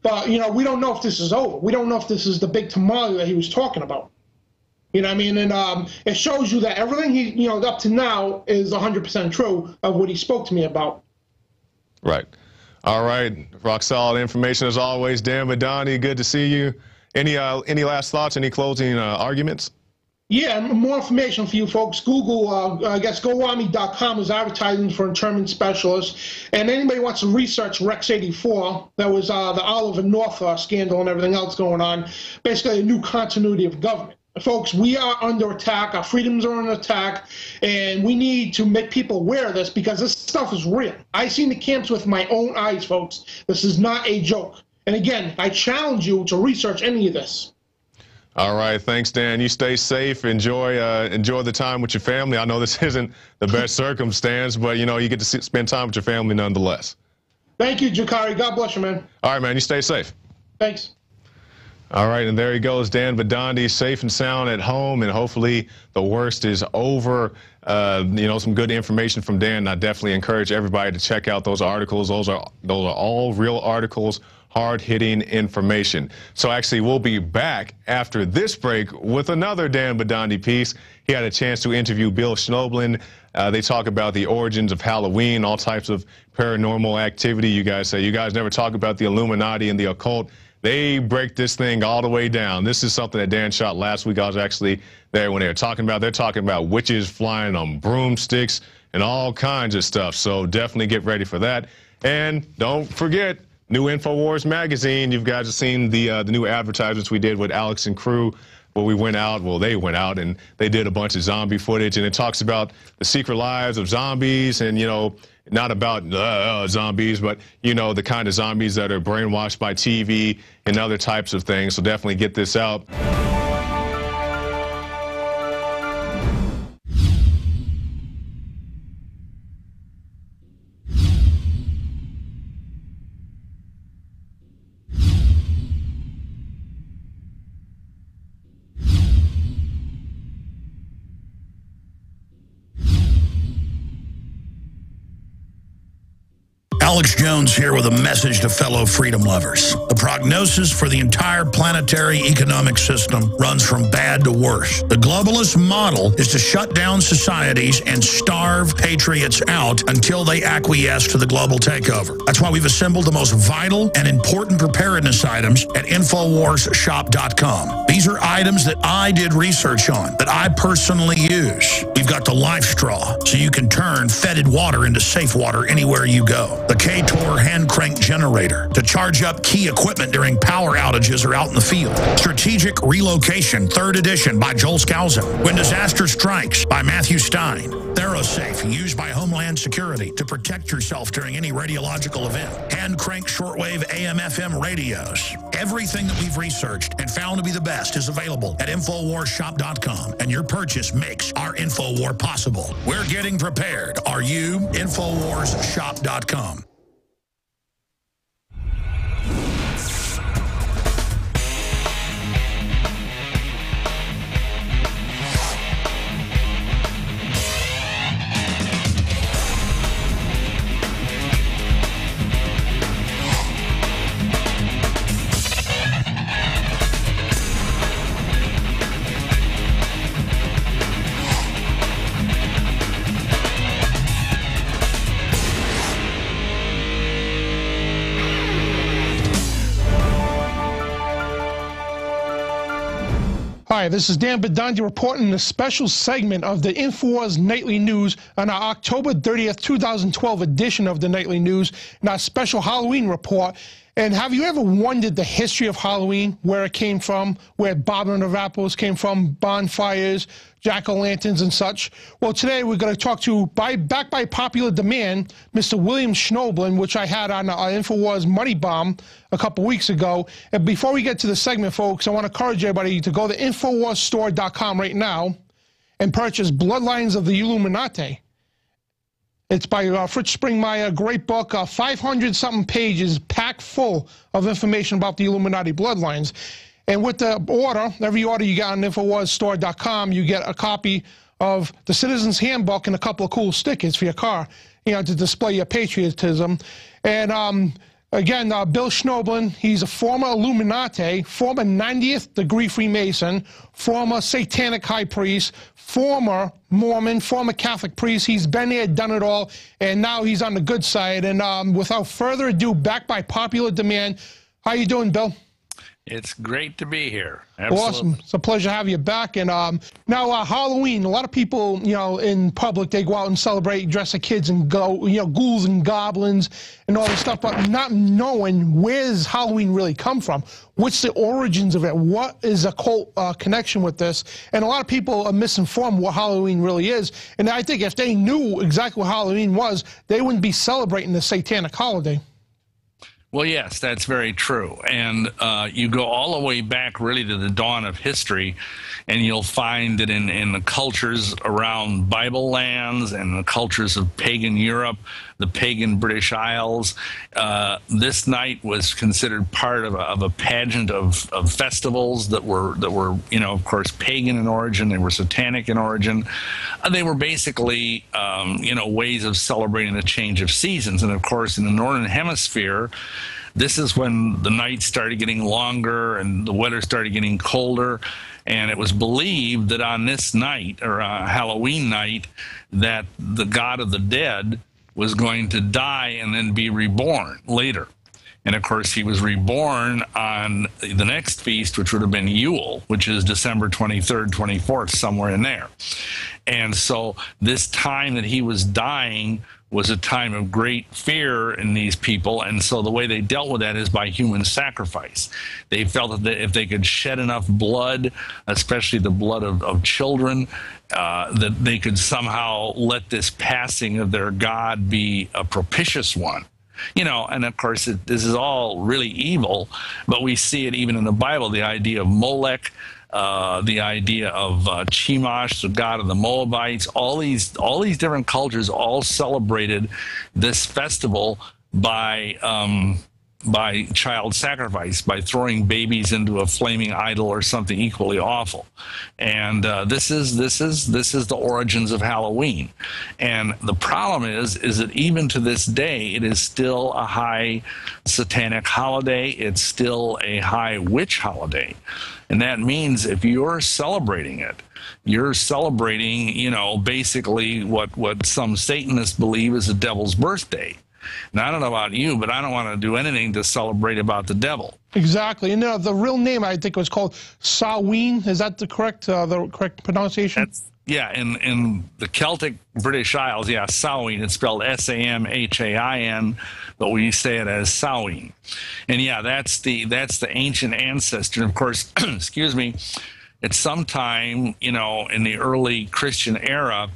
but you know, we don't know if this is over. We don't know if this is the big tamale that he was talking about. You know what I mean? And it shows you that everything he, you know, up to now is 100% true of what he spoke to me about. Right. All right. Rock solid information as always. Dan Badani, good to see you. Any last thoughts? Any closing arguments? Yeah, more information for you folks. Google, I guess, GoArmy.com is advertising for internment specialists. And anybody wants to research Rex 84, that was the Oliver North scandal and everything else going on, basically a new continuity of government. Folks, we are under attack. Our freedoms are under attack. And we need to make people aware of this because this stuff is real. I've seen the camps with my own eyes, folks. This is not a joke. And again, I challenge you to research any of this. All right, thanks, Dan. You stay safe. Enjoy the time with your family. I know this isn't the best circumstance, but you know you get to spend time with your family nonetheless. Thank you, Jakari. God bless you, man. All right, man. You stay safe. Thanks. All right, and there he goes, Dan Badani, safe and sound at home, and hopefully the worst is over. You know, some good information from Dan. And I definitely encourage everybody to check out those articles. Those are all real articles. Hard-hitting information. So actually, we'll be back after this break with another Dan Badani piece. He had a chance to interview Bill Schnoebelen. They talk about the origins of Halloween, all types of paranormal activity. You guys say you guys never talk about the Illuminati and the occult. They break this thing all the way down. This is something that Dan shot last week. I was actually there when they were talking about. They're talking about witches flying on broomsticks and all kinds of stuff. So definitely get ready for that. And don't forget, new INFOWARS magazine. You've guys seen the new advertisements we did with Alex and crew, where we went out, well, they went out and they did a bunch of zombie footage, and it talks about the secret lives of zombies, and, you know, not about zombies, but, you know, the kind of zombies that are brainwashed by TV and other types of things. So definitely get this out. Alex Jones here with a message to fellow freedom lovers. The prognosis for the entire planetary economic system runs from bad to worse. The globalist model is to shut down societies and starve patriots out until they acquiesce to the global takeover. That's why we've assembled the most vital and important preparedness items at InfoWarsShop.com. These are items that I did research on, that I personally use. We've got the life straw, so you can turn fetid water into safe water anywhere you go. The K-Tor hand crank generator to charge up key equipment during power outages or out in the field. Strategic Relocation, 3rd edition by Joel Skousen. When Disaster Strikes by Matthew Stein. ThyroSafe, used by Homeland Security to protect yourself during any radiological event. Hand crank shortwave AM/FM radios. Everything that we've researched and found to be the best is available at InfoWarsShop.com, and your purchase makes our InfoWar possible. We're getting prepared. Are you? InfoWarsShop.com. Hi, this is Dan Badani reporting a special segment of the INFOWARS Nightly News on our October 30th, 2012 edition of the Nightly News, and our special Halloween report. And have you ever wondered the history of Halloween, where it came from, where bobbing of apples came from, bonfires, jack-o'-lanterns and such? Well, today we're going to talk to, back by popular demand, Mr. William Schnoebelen, which I had on INFOWARS Money Bomb a couple weeks ago. And before we get to the segment, folks, I want to encourage everybody to go to InfoWarsStore.com right now and purchase Bloodlines of the Illuminati. It's by Fritz Springmeier, great book, 500-something pages, packed full of information about the Illuminati bloodlines. And with the order, every order you get on InfoWarsStore.com, you get a copy of the Citizen's Handbook and a couple of cool stickers for your car, you know, to display your patriotism. And again, Bill Schnoblin, he's a former Illuminati, former 90th degree Freemason, former Satanic high priest, former Mormon, former Catholic priest. He's been there, done it all, and now he's on the good side. And without further ado, backed by popular demand, how you doing, Bill? It's great to be here. Absolutely. Awesome. It's a pleasure to have you back. And now Halloween, a lot of people, you know, in public, they go out and celebrate, dress the kids and go, you know, ghouls and goblins and all this stuff, but not knowing where's Halloween really come from. What's the origins of it? What is a cult connection with this? And a lot of people are misinformed what Halloween really is. And I think if they knew exactly what Halloween was, they wouldn't be celebrating the satanic holiday. Well, yes, that's very true. And you go all the way back really to the dawn of history, and you'll find that in the cultures around Bible lands and the cultures of pagan Europe, the pagan British Isles, this night was considered part of a pageant of festivals that were, you know, of course, pagan in origin. They were satanic in origin. They were basically, you know, ways of celebrating the change of seasons. And of course, in the Northern Hemisphere, this is when the nights started getting longer and the weather started getting colder. And it was believed that on this night, or Halloween night, that the god of the dead was going to die and then be reborn later. And of course, he was reborn on the next feast, which would have been Yule, which is December 23rd, 24th, somewhere in there. And so this time that he was dying was a time of great fear in these people, and so the way they dealt with that is by human sacrifice. They felt that if they could shed enough blood, especially the blood of children, that they could somehow let this passing of their god be a propitious one. You know, and of course, this is all really evil, but we see it even in the Bible, the idea of Molech, the idea of Chemosh, the god of the Moabites. All these different cultures all celebrated this festival by child sacrifice, by throwing babies into a flaming idol or something equally awful. And this is the origins of Halloween. And the problem is that even to this day, it is still a high satanic holiday. It's still a high witch holiday. And that means if you're celebrating it, you're celebrating, you know, basically what some Satanists believe is the devil's birthday. Now, I don't know about you, but I don't want to do anything to celebrate about the devil. Exactly. And the real name, I think, was called Samhain. Is that the correct pronunciation? Yeah, in the Celtic British Isles, yeah, Samhain. It's spelled S-A-M-H-A-I-N, but we say it as Samhain. And yeah, that's the ancient ancestor. And of course, excuse me, at some time, you know, in the early Christian era,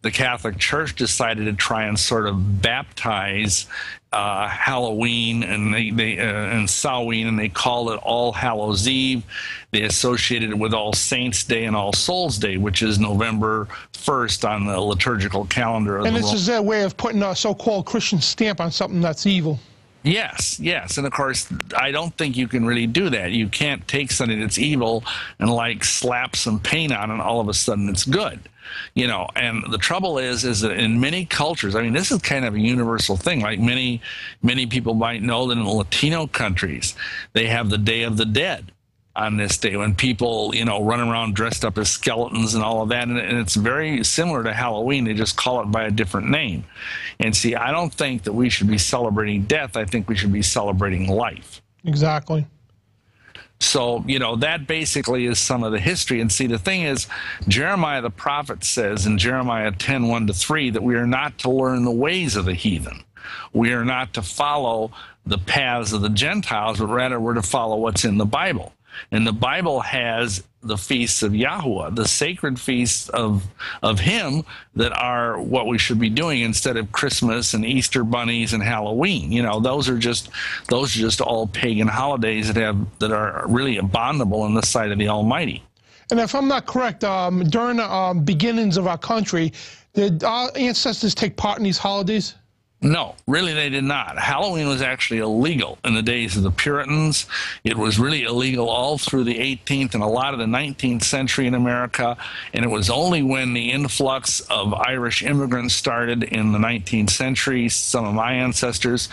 the Catholic Church decided to try and sort of baptize Halloween and Samhain, and they called it All Hallows Eve. They associated it with All Saints Day and All Souls Day, which is November 1st on the liturgical calendar. And this is their way of putting a so-called Christian stamp on something that's evil. Yes, yes. And of course, I don't think you can really do that. You can't take something that's evil and like slap some paint on it and all of a sudden it's good. You know, and the trouble is that in many cultures, I mean, this is kind of a universal thing. Like many people might know that in Latino countries, they have the Day of the Dead on this day when people, you know, run around dressed up as skeletons and all of that. And it's very similar to Halloween. They just call it by a different name. And see, I don't think that we should be celebrating death. I think we should be celebrating life. Exactly. So, you know, that basically is some of the history. And see, the thing is, Jeremiah the prophet says in Jeremiah 10:1-3 that we are not to learn the ways of the heathen. We are not to follow the paths of the Gentiles, but rather we're to follow what's in the Bible. And the Bible has the feasts of Yahuwah, the sacred feasts of him that are what we should be doing instead of Christmas and Easter bunnies and Halloween. You know, those are just all pagan holidays that are really abominable in the sight of the Almighty. And if I'm not correct, during the beginnings of our country, did our ancestors take part in these holidays? No, really they did not. Halloween was actually illegal in the days of the Puritans. It was really illegal all through the 18th and a lot of the 19th century in America, and it was only when the influx of Irish immigrants started in the 19th century, some of my ancestors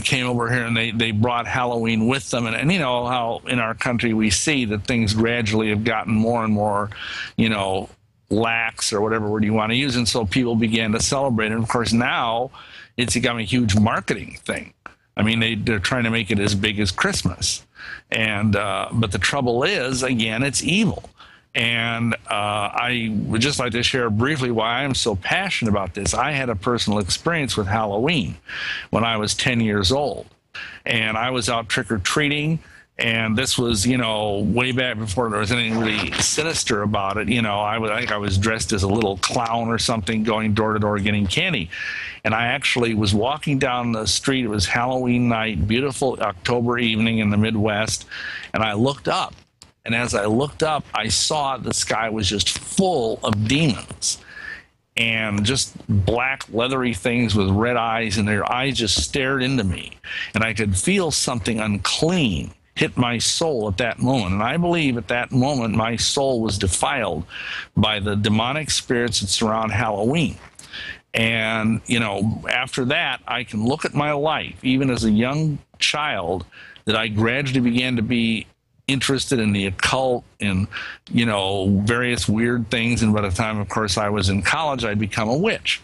came over here and they brought Halloween with them. And you know how in our country we see that things gradually have gotten more and more, you know, lax or whatever word you want to use, and so people began to celebrate it. And of course now it's become a huge marketing thing. I mean, they're trying to make it as big as Christmas, and but the trouble is, again, it's evil. And I would just like to share briefly why I'm so passionate about this. I had a personal experience with Halloween when I was 10 years old, and I was out trick-or-treating. And this was, you know, way back before there was anything really sinister about it. You know, I think I was dressed as a little clown or something, going door to door getting candy. And I actually was walking down the street. It was Halloween night, beautiful October evening in the Midwest. And I looked up. And as I looked up, I saw the sky was just full of demons. And just black, leathery things with red eyes. And their eyes just stared into me. And I could feel something unclean hit my soul at that moment. And I believe at that moment my soul was defiled by the demonic spirits that surround Halloween. And, you know, after that, I can look at my life, even as a young child, that I gradually began to be interested in the occult and, you know, various weird things. And by the time, of course, I was in college, I'd become a witch.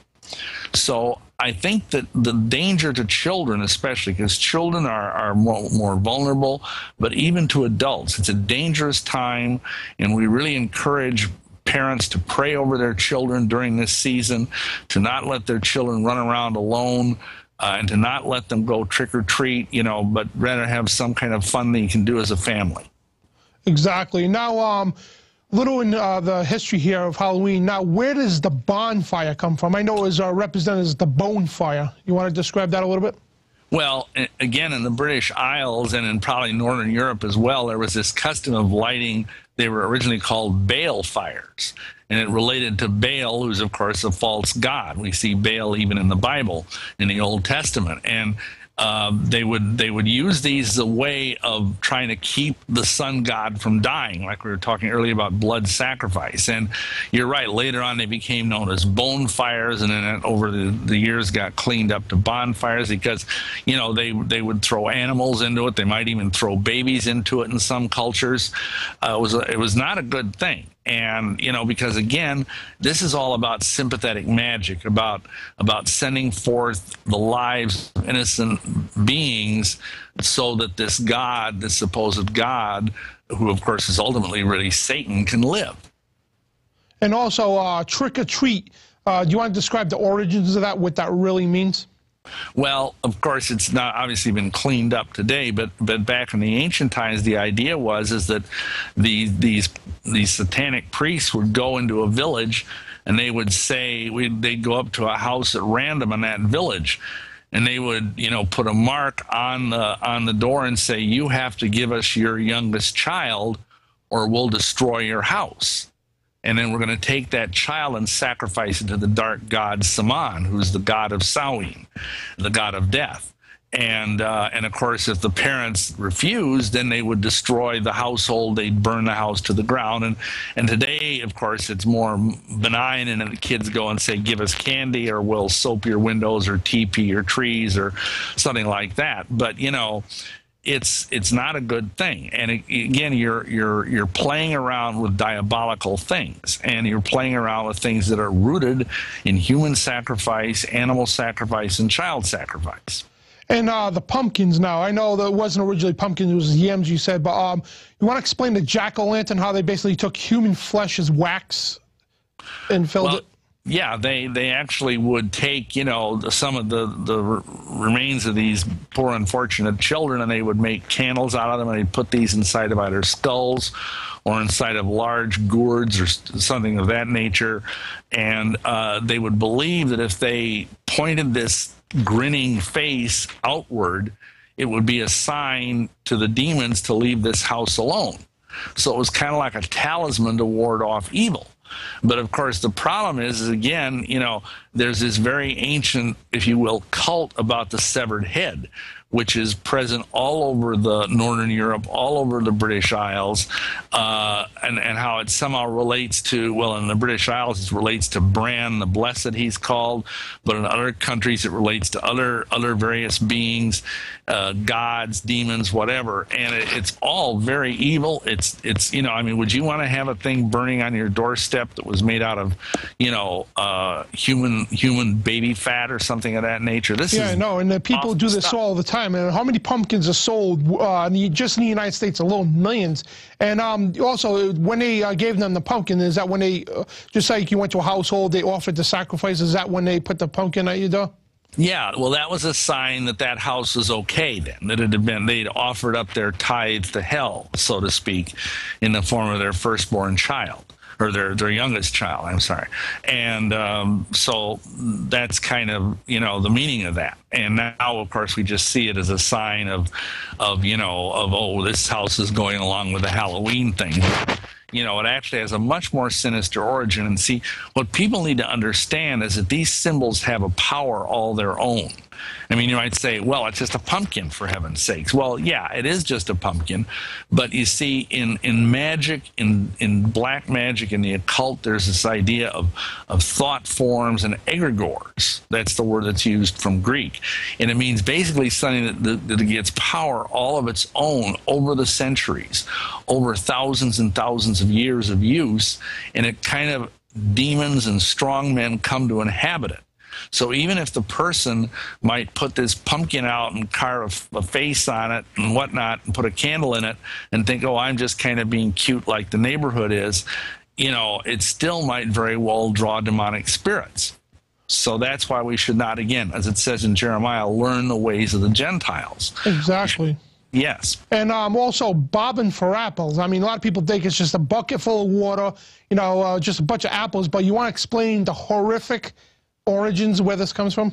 So I think that the danger to children, especially because children are more vulnerable, but even to adults, it's a dangerous time, and we really encourage parents to pray over their children during this season, to not let their children run around alone, and to not let them go trick-or-treat, you know, but rather have some kind of fun that you can do as a family. Exactly. Now, little in the history here of Halloween. Now, where does the bonfire come from? I know it was represented as the bonfire. You want to describe that a little bit? Well, again, in the British Isles and in probably Northern Europe as well, there was this custom of lighting. They were originally called Baal fires, and it related to Baal, who's, of course, a false god. We see Baal even in the Bible, in the Old Testament. And they would use these as a way of trying to keep the sun god from dying, like we were talking earlier about blood sacrifice. And you're right, later on they became known as bonfires, and then over the years got cleaned up to bonfires because, you know, they would throw animals into it. They might even throw babies into it in some cultures. It was not a good thing. And, you know, because again, this is all about sympathetic magic, about sending forth the lives of innocent beings so that this God, this supposed God, who of course is ultimately really Satan, can live. And also trick or treat. Do you want to describe the origins of that, what that really means? Well, of course, it's not obviously been cleaned up today, but back in the ancient times, the idea is that these satanic priests would go into a village, and they would say they'd go up to a house at random in that village, and they would, you know, put a mark on the door and say, "You have to give us your youngest child, or we'll destroy your house." And then we're going to take that child and sacrifice it to the dark god Saman, who's the god of Samhain, the god of death. And of course, if the parents refused, then they would destroy the household. They'd burn the house to the ground. And today, of course, it's more benign, and the kids go and say, "Give us candy, or we'll soap your windows, or TP your trees," or something like that. But, you know, it's not a good thing. And again, you're playing around with diabolical things, and you're playing around with things that are rooted in human sacrifice, animal sacrifice, and child sacrifice. And the pumpkins now, I know that it wasn't originally pumpkins, it was yams, you said, but you want to explain the jack-o'-lantern, how they basically took human flesh as wax and filled it? Yeah, they actually would take, you know, some of the remains of these poor unfortunate children, and they would make candles out of them, and they'd put these inside of either skulls or inside of large gourds or something of that nature. And they would believe that if they pointed this grinning face outward, it would be a sign to the demons to leave this house alone. So it was kind of like a talisman to ward off evil. But of course, the problem is again, you know, there's this very ancient, if you will, cult about the severed head, which is present all over the Northern Europe, all over the British Isles, and how it somehow relates to, well, in the British Isles, it relates to Bran the Blessed, he's called, but in other countries, it relates to other various beings, gods, demons, whatever, and it's all very evil. It's you know, I mean, would you want to have a thing burning on your doorstep that was made out of, you know, human baby fat or something of that nature? This I know, and the people do this all the time. And how many pumpkins are sold just in the United States alone? Millions. And also, when they gave them the pumpkin, is that when they, just like you went to a household, they offered the sacrifice? Is that when they put the pumpkin at your door? Yeah, well, that was a sign that that house was okay then, that it had been, they'd offered up their tithe to hell, so to speak, in the form of their firstborn child. Or their youngest child, I'm sorry. And so that's kind of, you know, the meaning of that. And now, of course, we just see it as a sign of you know, of, oh, this house is going along with the Halloween thing. You know, it actually has a much more sinister origin. And see, what people need to understand is that these symbols have a power all their own. I mean, you might say, well, it's just a pumpkin, for heaven's sakes. Well, yeah, it is just a pumpkin. But you see, in magic, in black magic, in the occult, there's this idea of thought forms and egregores. That's the word that's used from Greek. And it means basically something that gets power all of its own over the centuries, over thousands and thousands of years of use. And it kind of, demons and strong men come to inhabit it. So even if the person might put this pumpkin out and carve a face on it and whatnot and put a candle in it and think, oh, I'm just kind of being cute like the neighborhood is, you know, it still might very well draw demonic spirits. So that's why we should not, again, as it says in Jeremiah, learn the ways of the Gentiles. Exactly. Yes. And also bobbing for apples. I mean, a lot of people think it's just a bucket full of water, you know, just a bunch of apples, but you want to explain the horrific origins where this comes from?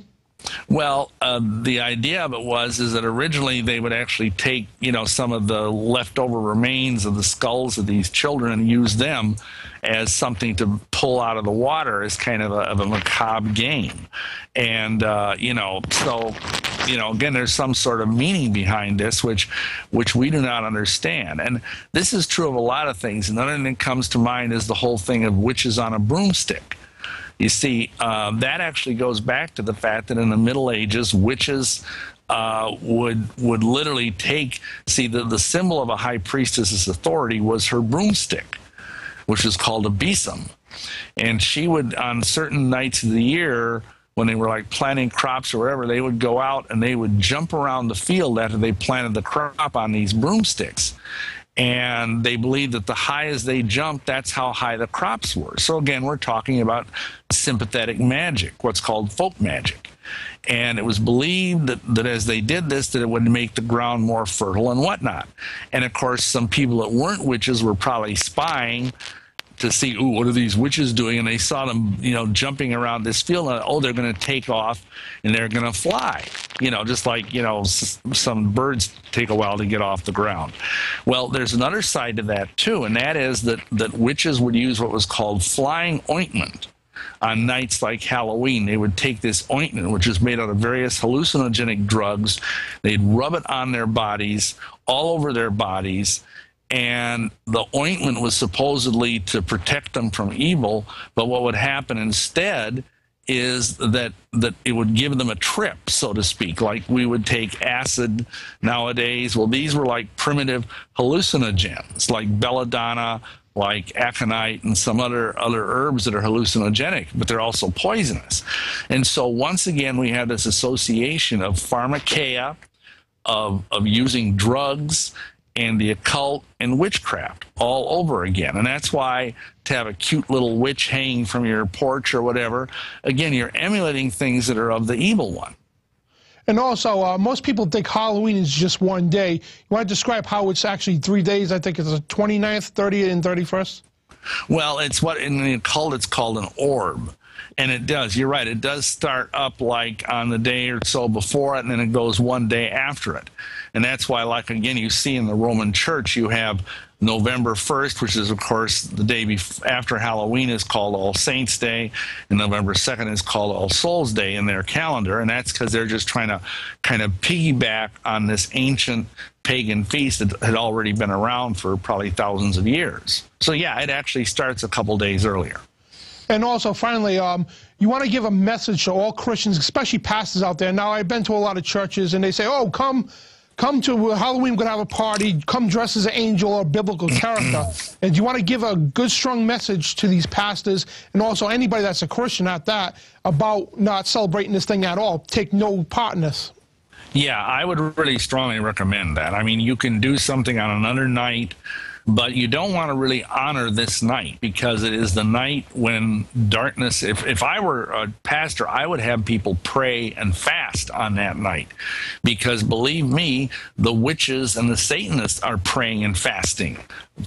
Well, the idea of it is that originally they would actually take, you know, some of the leftover remains of the skulls of these children and use them as something to pull out of the water as kind of a macabre game. And, you know, so, you know, again, there's some sort of meaning behind this, which we do not understand. And this is true of a lot of things. Another thing that comes to mind is the whole thing of witches on a broomstick. You see, that actually goes back to the fact that in the Middle Ages, witches would literally take, see, the symbol of a high priestess's authority was her broomstick, which is called a besom. And she would, on certain nights of the year, when they were like planting crops or whatever, they would go out and they would jump around the field after they planted the crop on these broomsticks. And they believed that the higher they jumped, that's how high the crops were. So again, we're talking about sympathetic magic, what's called folk magic. And it was believed that as they did this, that it would make the ground more fertile and whatnot. And of course, some people that weren't witches were probably spying to see, ooh, what are these witches doing? And they saw them, you know, jumping around this field, and, oh, they're going to take off and they're going to fly. You know, just like, you know, some birds take a while to get off the ground. Well, there's another side to that too, and that is that witches would use what was called flying ointment on nights like Halloween. They would take this ointment, which is made out of various hallucinogenic drugs. They'd rub it on their bodies, all over their bodies, and the ointment was supposedly to protect them from evil, but what would happen instead is that it would give them a trip, so to speak, like we would take acid nowadays. Well, these were like primitive hallucinogens, like belladonna, like aconite, and some other herbs that are hallucinogenic, but they're also poisonous. And so once again, we have this association of pharmakeia, of using drugs, and the occult and witchcraft all over again. And that's why to have a cute little witch hanging from your porch or whatever, again, you're emulating things that are of the evil one. And also, most people think Halloween is just one day. You want to describe how it's actually 3 days? I think it's the 29th, 30th, and 31st? Well, it's what in the occult it's called an orb. And it does. You're right. It does start up like on the day or so before it, and then it goes one day after it. And that's why, like, again, you see in the Roman Church, you have November 1st, which is, of course, the day after Halloween, is called All Saints' Day, and November 2nd is called All Souls' Day in their calendar. And that's because they're just trying to kind of piggyback on this ancient pagan feast that had already been around for probably thousands of years. So, yeah, it actually starts a couple days earlier. And also, finally, you want to give a message to all Christians, especially pastors out there. Now, I've been to a lot of churches, and they say, oh, come to Halloween, we're going to have a party, come dress as an angel or a biblical character. And you want to give a good, strong message to these pastors, and also anybody that's a Christian at that, about not celebrating this thing at all. Take no part in this. Yeah, I would really strongly recommend that. I mean, you can do something on another night, but you don't want to really honor this night, because it is the night when darkness, if I were a pastor, I would have people pray and fast on that night, because believe me, the witches and the Satanists are praying and fasting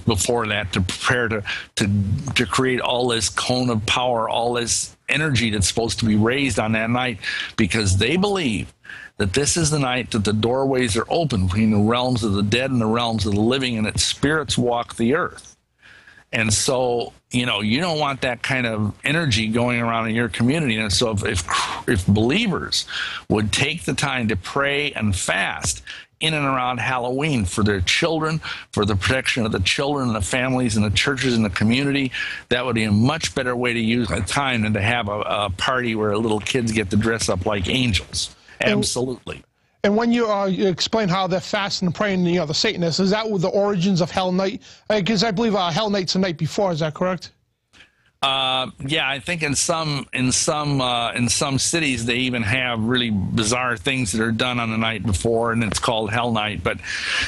before that to prepare to create all this cone of power, all this energy that's supposed to be raised on that night, because they believe that this is the night that the doorways are open between the realms of the dead and the realms of the living, and that spirits walk the earth. And so, you know, you don't want that kind of energy going around in your community. And so if believers would take the time to pray and fast in and around Halloween for their children, for the protection of the children and the families and the churches and the community, that would be a much better way to use the time than to have a party where little kids get to dress up like angels. Absolutely. And when you explain how they're fasting and praying, you know, the Satanists, is that with the origins of Hell Night? Because I believe Hell Night's the night before. Is that correct? Yeah, I think in some cities they even have really bizarre things that are done on the night before, and it's called Hell Night. But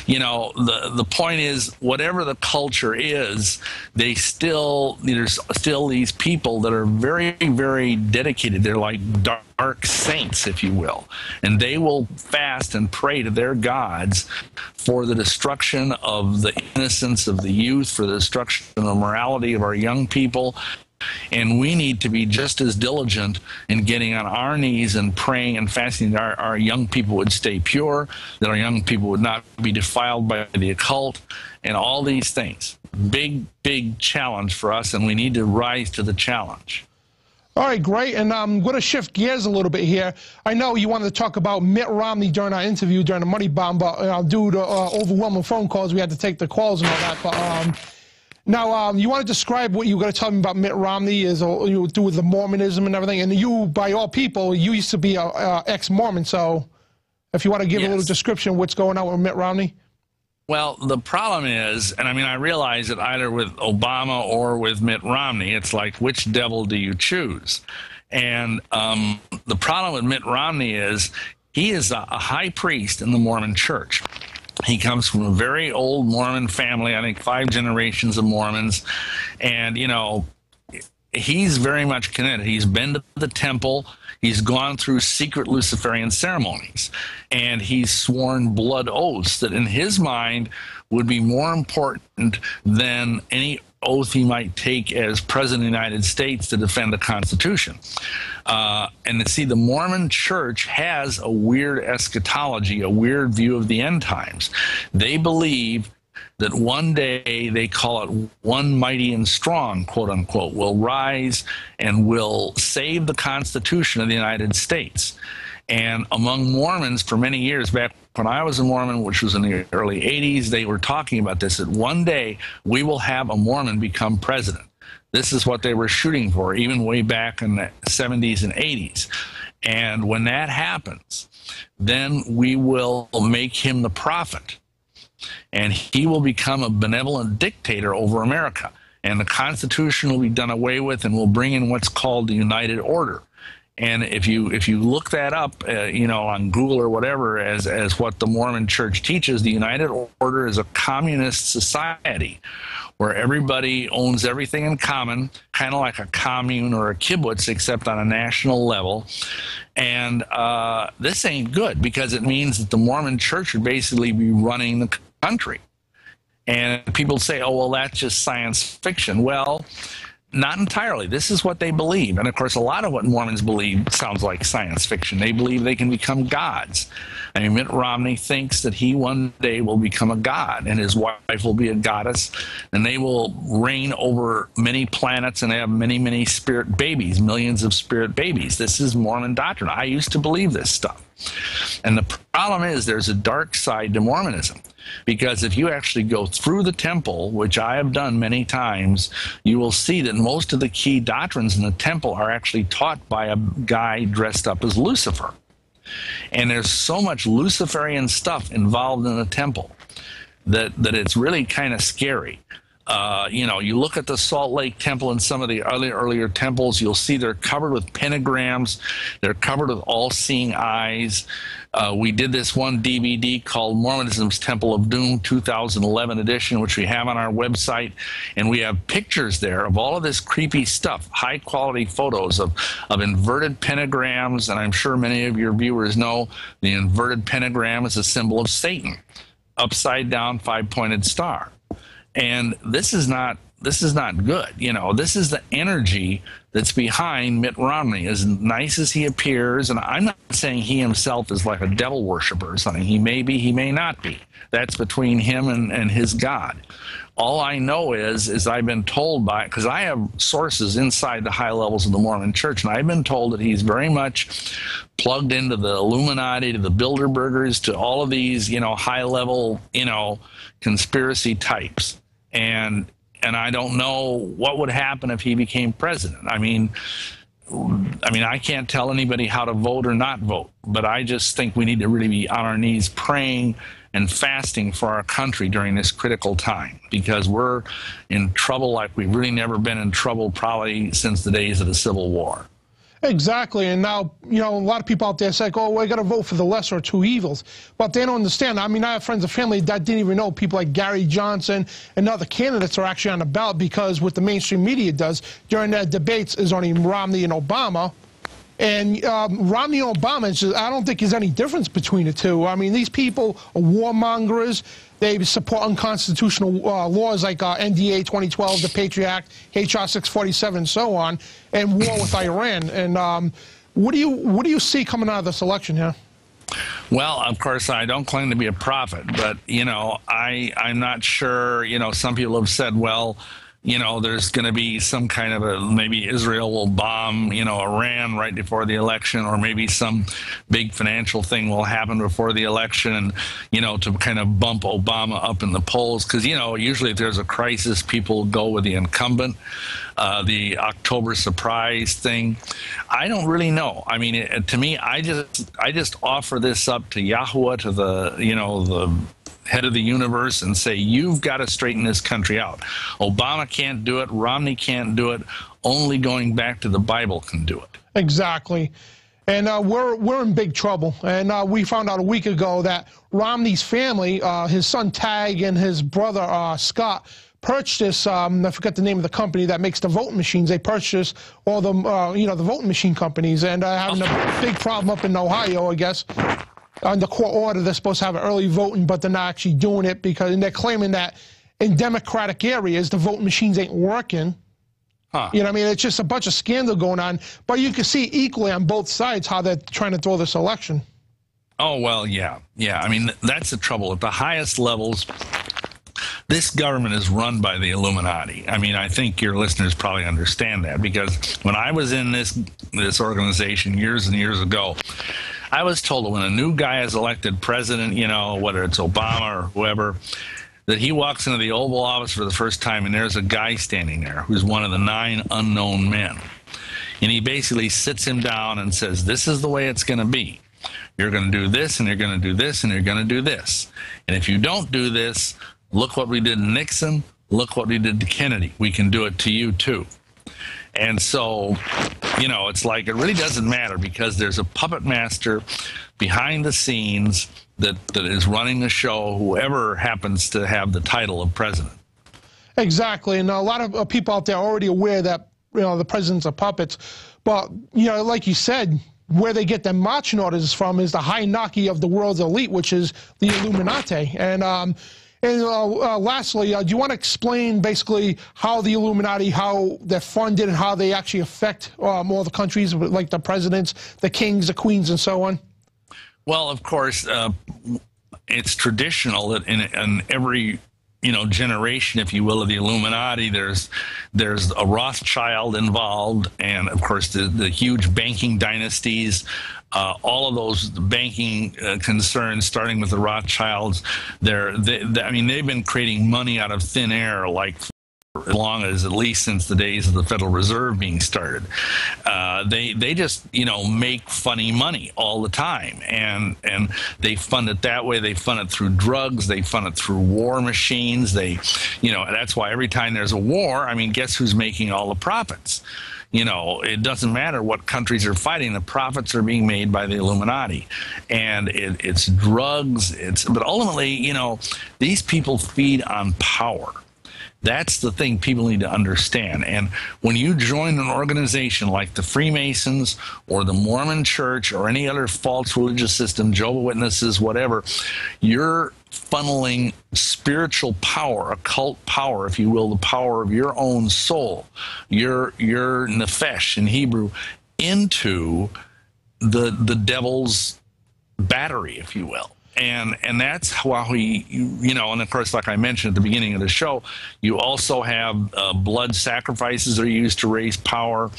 you know, the point is, whatever the culture is, there's still these people that are very, very dedicated. They're like dark saints, if you will, and they will fast and pray to their gods for the destruction of the innocence of the youth, for the destruction of the morality of our young people. And we need to be just as diligent in getting on our knees and praying and fasting that our young people would stay pure, that our young people would not be defiled by the occult, and all these things. Big, big challenge for us, and we need to rise to the challenge. All right, great. And I'm going to shift gears a little bit here. I know you wanted to talk about Mitt Romney during our interview during the money bomb, but due to overwhelming phone calls, we had to take the calls and all that. But now, you want to describe what you were going to tell me about Mitt Romney, is you do with the Mormonism and everything. And you, by all people, you used to be a ex-Mormon. So if you want to give a little description of what's going on with Mitt Romney. Well, the problem is, and I mean, I realize that either with Obama or with Mitt Romney, it's like, which devil do you choose? And the problem with Mitt Romney is he is a high priest in the Mormon church. He comes from a very old Mormon family, I think 5 generations of Mormons. And, you know, he's very much connected. He's been to the temple. He's gone through secret Luciferian ceremonies. And he's sworn blood oaths that in his mind would be more important than any oath he might take as president of the United States to defend the Constitution. And to see, the Mormon church has a weird eschatology, a weird view of the end times. They believe that one day, they call it one mighty and strong, quote unquote, will rise and will save the Constitution of the United States. And among Mormons for many years, back when I was a Mormon, which was in the early 80s, they were talking about this, that one day we will have a Mormon become president. This is what they were shooting for, even way back in the 70s and 80s. And when that happens, then we will make him the prophet, and he will become a benevolent dictator over America. And the Constitution will be done away with, and we'll bring in what's called the United Order. And if you look that up, you know, on Google or whatever, as what the Mormon Church teaches, the United Order is a communist society where everybody owns everything in common, kind of like a commune or a kibbutz, except on a national level. And this ain't good, because it means that the Mormon Church would basically be running the country. And people say, oh, well, that's just science fiction. Well, Not entirely. This is what they believe. And of course, a lot of what Mormons believe sounds like science fiction. They believe they can become gods. I mean, Mitt Romney thinks that he one day will become a god and his wife will be a goddess, and they will reign over many planets and have many, many spirit babies, millions of spirit babies. This is Mormon doctrine. I used to believe this stuff. And the problem is there's a dark side to Mormonism. Because if you actually go through the temple, which I have done many times, you will see that most of the key doctrines in the temple are actually taught by a guy dressed up as Lucifer. And there's so much Luciferian stuff involved in the temple that it's really kind of scary. You know, you look at the Salt Lake Temple and some of the earlier temples, you'll see they're covered with pentagrams. They're covered with all-seeing eyes. We did this one DVD called Mormonism's Temple of Doom 2011 edition, which we have on our website. And we have pictures there of all of this creepy stuff, high-quality photos of inverted pentagrams. And I'm sure many of your viewers know the inverted pentagram is a symbol of Satan, upside-down, five-pointed star. And this is not good. You know, this is the energy that's behind Mitt Romney. As nice as he appears, and I'm not saying he himself is like a devil worshiper or something. He may be, he may not be. That's between him and his God. All I know is I've been told by, because I have sources inside the high levels of the Mormon Church, and I've been told that he's very much plugged into the Illuminati, to the Bilderbergers, to all of these, you know, high level, you know, conspiracy types. And I don't know what would happen if he became president. I mean, I can't tell anybody how to vote or not vote, but I just think we need to really be on our knees praying and fasting for our country during this critical time, because we're in trouble like we've really never been in trouble probably since the days of the Civil War. Exactly, and now, you know, a lot of people out there say, oh, we got to vote for the lesser of two evils. But they don't understand. I mean, I have friends and family that didn't even know people like Gary Johnson and other candidates are actually on the ballot, because what the mainstream media does during their debates is only Romney and Obama. And Romney and Obama, I don't think there's any difference between the two. I mean, these people are warmongers. They support unconstitutional laws like NDA 2012, the Patriot Act, HR 647, and so on, and war with Iran. And what do you see coming out of this election here? Well, of course, I don't claim to be a prophet, but, you know, I'm not sure. You know, some people have said, well, you know, there's going to be some kind of maybe Israel will bomb, you know, Iran right before the election, or maybe some big financial thing will happen before the election, and, you know, to kind of bump Obama up in the polls. Because, you know, usually if there's a crisis, people go with the incumbent. The October surprise thing, I don't really know. I mean, to me, I just offer this up to Yahweh, to the, you know, the head of the universe, and say, you've got to straighten this country out. Obama can't do it. Romney can't do it. Only going back to the Bible can do it. Exactly. And we're in big trouble. And we found out a week ago that Romney's family, his son Tag and his brother Scott, purchased, I forget the name of the company that makes the voting machines. They purchased all the, you know, the voting machine companies, and having a big problem up in Ohio, I guess. Under court order, they're supposed to have early voting, but they're not actually doing it, because they're claiming that in Democratic areas, the voting machines ain't working. Huh. You know what I mean? It's just a bunch of scandal going on. But you can see equally on both sides how they're trying to throw this election. Oh, well, yeah. Yeah, I mean, that's the trouble. At the highest levels, this government is run by the Illuminati. I mean, I think your listeners probably understand that, because when I was in this organization years and years ago, I was told that when a new guy is elected president, you know, whether it's Obama or whoever, that he walks into the Oval Office for the first time and there's a guy standing there who's one of the 9 unknown men. And he basically sits him down and says, this is the way it's going to be. You're going to do this, and you're going to do this, and you're going to do this. And if you don't do this, look what we did to Nixon. Look what we did to Kennedy. We can do it to you, too. And so, you know, it's like, it really doesn't matter, because there's a puppet master behind the scenes that is running the show, whoever happens to have the title of president. Exactly. And a lot of people out there are already aware that, you know, the presidents are puppets. But, you know, like you said, where they get their marching orders from is the hierarchy of the world's elite, which is the Illuminati. And And lastly, do you want to explain basically how the Illuminati, how they're funded and how they actually affect all the countries, like the presidents, the kings, the queens, and so on? Well, of course, it's traditional that in every generation, if you will, of the Illuminati, there's a Rothschild involved, and of course the huge banking dynasties, all of those banking concerns, starting with the Rothschilds. I mean, they've been creating money out of thin air, like as long as at least since the days of the Federal Reserve being started. They just make funny money all the time, and they fund it that way. They fund it through drugs. They fund it through war machines. That's why every time there's a war, I mean, guess who's making all the profits? It doesn't matter what countries are fighting. The profits are being made by the Illuminati, and it's drugs. But ultimately, these people feed on power. That's the thing people need to understand. And when you join an organization like the Freemasons or the Mormon Church or any other false religious system, Jehovah's Witnesses, whatever, you're funneling spiritual power, occult power, if you will, the power of your own soul, your nefesh in Hebrew, into the devil's battery, if you will. And that's how and of course, like I mentioned at the beginning of the show, you also have blood sacrifices are used to raise power.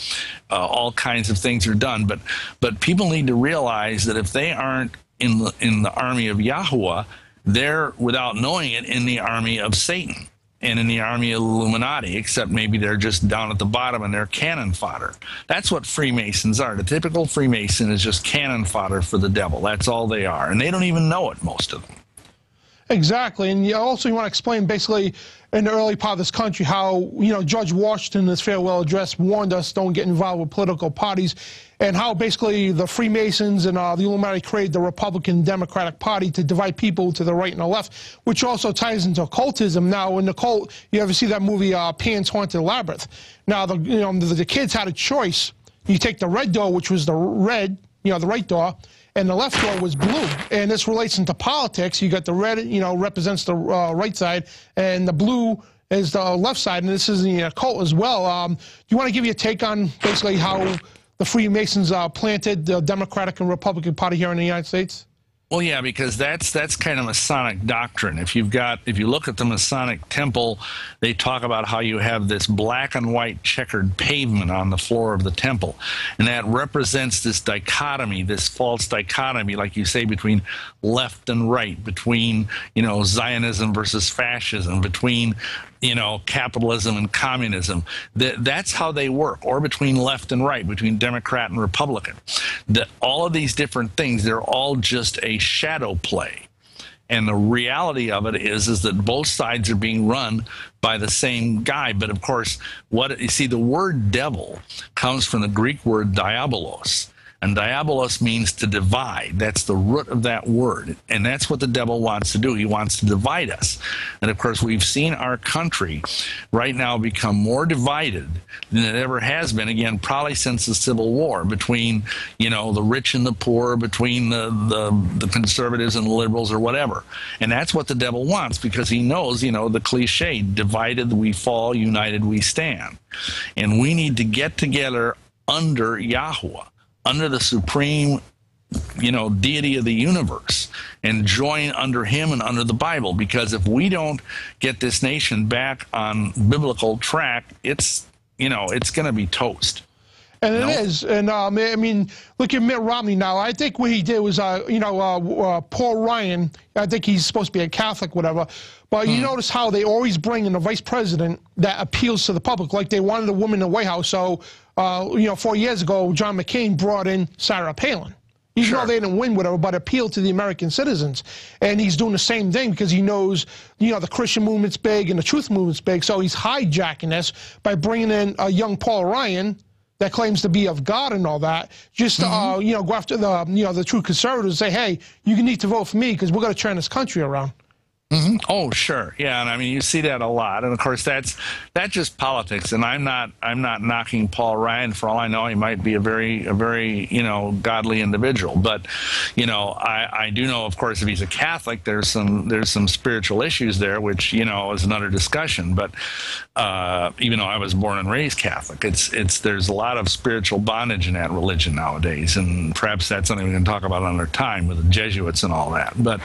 All kinds of things are done. But people need to realize that if they aren't in the army of Yahuwah, they're, without knowing it, in the army of Satan and in the army of Illuminati, except maybe they're just down at the bottom and they're cannon fodder. That's what Freemasons are. The typical Freemason is just cannon fodder for the devil. That's all they are. And they don't even know it, most of them. Exactly. And you want to explain basically in the early part of this country how, George Washington in his farewell address warned us don't get involved with political parties, and how basically the Freemasons and the Illuminati created the Republican Democratic Party to divide people to the right and the left, which also ties into occultism. Now, in the cult, you ever see that movie Pan's Haunted Labyrinth? Now, the kids had a choice. You take the red door, which was the red, the right door, and the left door was blue. And this relates into politics. You got the red, represents the right side, and the blue is the left side, and this is the occult as well. Do you want to give your take on basically how the Freemasons planted the Democratic and Republican Party here in the United States? Well, yeah, because that's kind of Masonic doctrine. If you look at the Masonic temple, they talk about how you have this black and white checkered pavement on the floor of the temple, and that represents this dichotomy, this false dichotomy, like you say, between left and right, between Zionism versus fascism, between capitalism and communism. That's how they work, or between left and right, between Democrat and Republican. All of these different things, they're all just a shadow play. And the reality of it is that both sides are being run by the same guy. But of course, you see, the word devil comes from the Greek word diabolos. And diabolos means to divide. That's the root of that word. And that's what the devil wants to do. He wants to divide us. And of course, we've seen our country right now become more divided than it ever has been, again, probably since the Civil War, between, the rich and the poor, between the conservatives and the liberals or whatever. And that's what the devil wants, because he knows, the cliche, divided we fall, united we stand. And we need to get together under Yahuwah, under the supreme, deity of the universe, and join under him and under the Bible. Because if we don't get this nation back on biblical track, it's going to be toast. And it is. And I mean, look at Mitt Romney now. I think what he did was, Paul Ryan, I think he's supposed to be a Catholic, whatever. But you notice how they always bring in a vice president that appeals to the public, like they wanted a woman in the White House. So, 4 years ago, John McCain brought in Sarah Palin. Even though they didn't win, whatever, but appealed to the American citizens. And he's doing the same thing because he knows, the Christian movement's big and the truth movement's big. So he's hijacking this by bringing in a young Paul Ryan that claims to be of God and all that, just to, go after the true conservatives and say, hey, you need to vote for me because we're going to turn this country around. Mm-hmm. Oh, sure. Yeah. And I mean, you see that a lot. And of course, that's just politics. And I'm not knocking Paul Ryan. For all I know, he might be a very, godly individual. But, I do know, of course, if he's a Catholic, there's some spiritual issues there, which, is another discussion. But even though I was born and raised Catholic, there's a lot of spiritual bondage in that religion nowadays. And perhaps that's something we can talk about another time with the Jesuits and all that. But,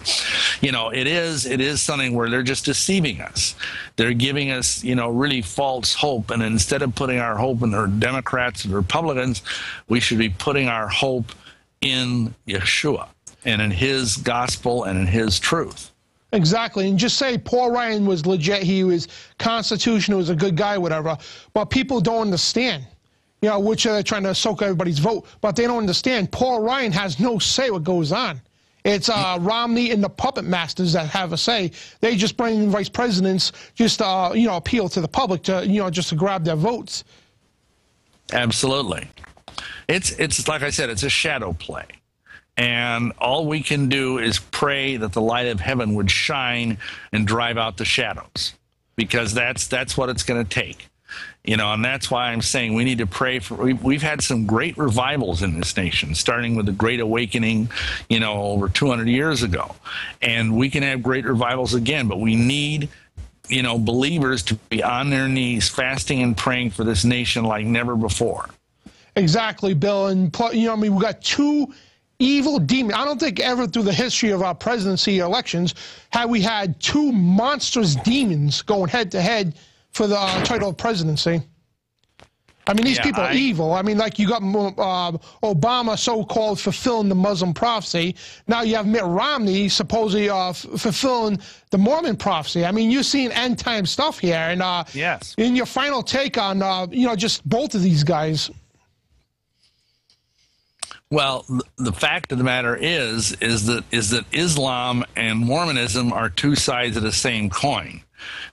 it is something where they're just deceiving us. They're giving us, really false hope. And instead of putting our hope in the Democrats and Republicans, we should be putting our hope in Yeshua and in his gospel and in his truth. Exactly. And just say Paul Ryan was legit. He was constitutional, was a good guy, whatever. But people don't understand, which they're trying to soak everybody's vote. But they don't understand. Paul Ryan has no say what goes on. It's Romney and the puppet masters that have a say. They just bring in vice presidents, just appeal to the public to just to grab their votes. Absolutely, it's like I said, it's a shadow play, and all we can do is pray that the light of heaven would shine and drive out the shadows, because that's what it's going to take. And that's why I'm saying we need to pray for. We've had some great revivals in this nation, starting with the Great Awakening, over 200 years ago. And we can have great revivals again, but we need, believers to be on their knees, fasting and praying for this nation like never before. Exactly, Bill. And, we've got two evil demons. I don't think ever through the history of our presidency elections have we had two monstrous demons going head to head for the title of presidency. I mean, these people are evil. I mean, like you got Obama so-called fulfilling the Muslim prophecy. Now you have Mitt Romney supposedly fulfilling the Mormon prophecy. I mean, you're seeing end-time stuff here. And yes. In your final take on, just both of these guys. Well, the fact of the matter is that Islam and Mormonism are two sides of the same coin.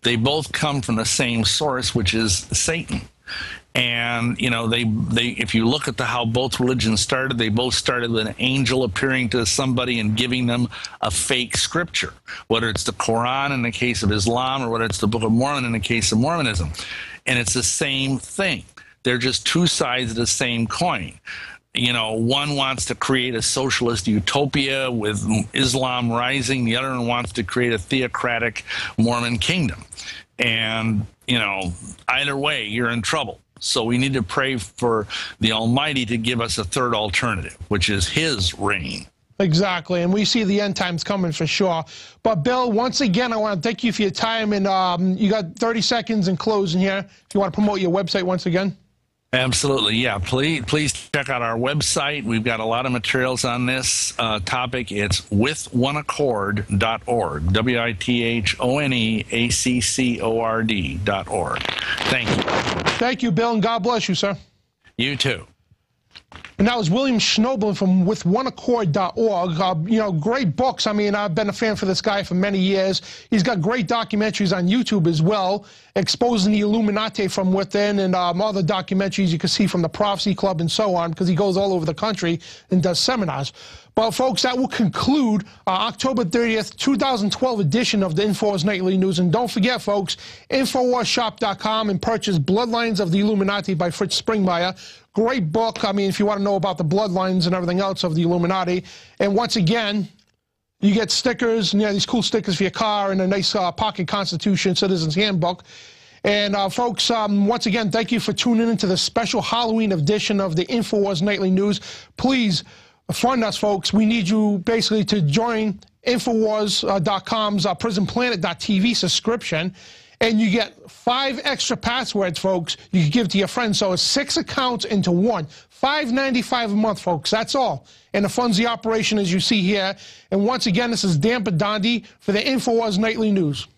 They both come from the same source, which is Satan. And, if you look at how both religions started, they both started with an angel appearing to somebody and giving them a fake scripture, whether it's the Quran in the case of Islam or whether it's the Book of Mormon in the case of Mormonism. And it's the same thing. They're just two sides of the same coin. One wants to create a socialist utopia with Islam rising. The other one wants to create a theocratic Mormon kingdom. And, either way, you're in trouble. So we need to pray for the Almighty to give us a third alternative, which is his reign. Exactly. And we see the end times coming for sure. But, Bill, once again, I want to thank you for your time. And you got 30 seconds in closing here. If you want to promote your website once again. Absolutely, yeah. Please check out our website. We've got a lot of materials on this topic. It's withoneaccord.org, withoneaccord.org. Thank you. Thank you, Bill, and God bless you, sir. You too. And that was William Schnoebelen from withoneaccord.org. Great books. I mean, I've been a fan for this guy for many years. He's got great documentaries on YouTube as well, exposing the Illuminati from within, and other documentaries you can see from the Prophecy Club and so on, because he goes all over the country and does seminars. But, folks, that will conclude October 30th, 2012 edition of the INFOWARS Nightly News. And don't forget, folks, InfoWarsShop.com, and purchase Bloodlines of the Illuminati by Fritz Springmeier. Great book. I mean, if you want to know about the bloodlines and everything else of the Illuminati. And once again, you get stickers, and these cool stickers for your car, and a nice pocket Constitution Citizen's Handbook. And, folks, once again, thank you for tuning into the special Halloween edition of the INFOWARS Nightly News. Please fund us, folks. We need you basically to join INFOWARS.com's PrisonPlanet.tv subscription. And you get 5 extra passwords, folks, you can give to your friends. So it's 6 accounts into one. $5.95 a month, folks. That's all. And it funds the operation as you see here. And once again, this is Dan Padandi for the INFOWARS Nightly News.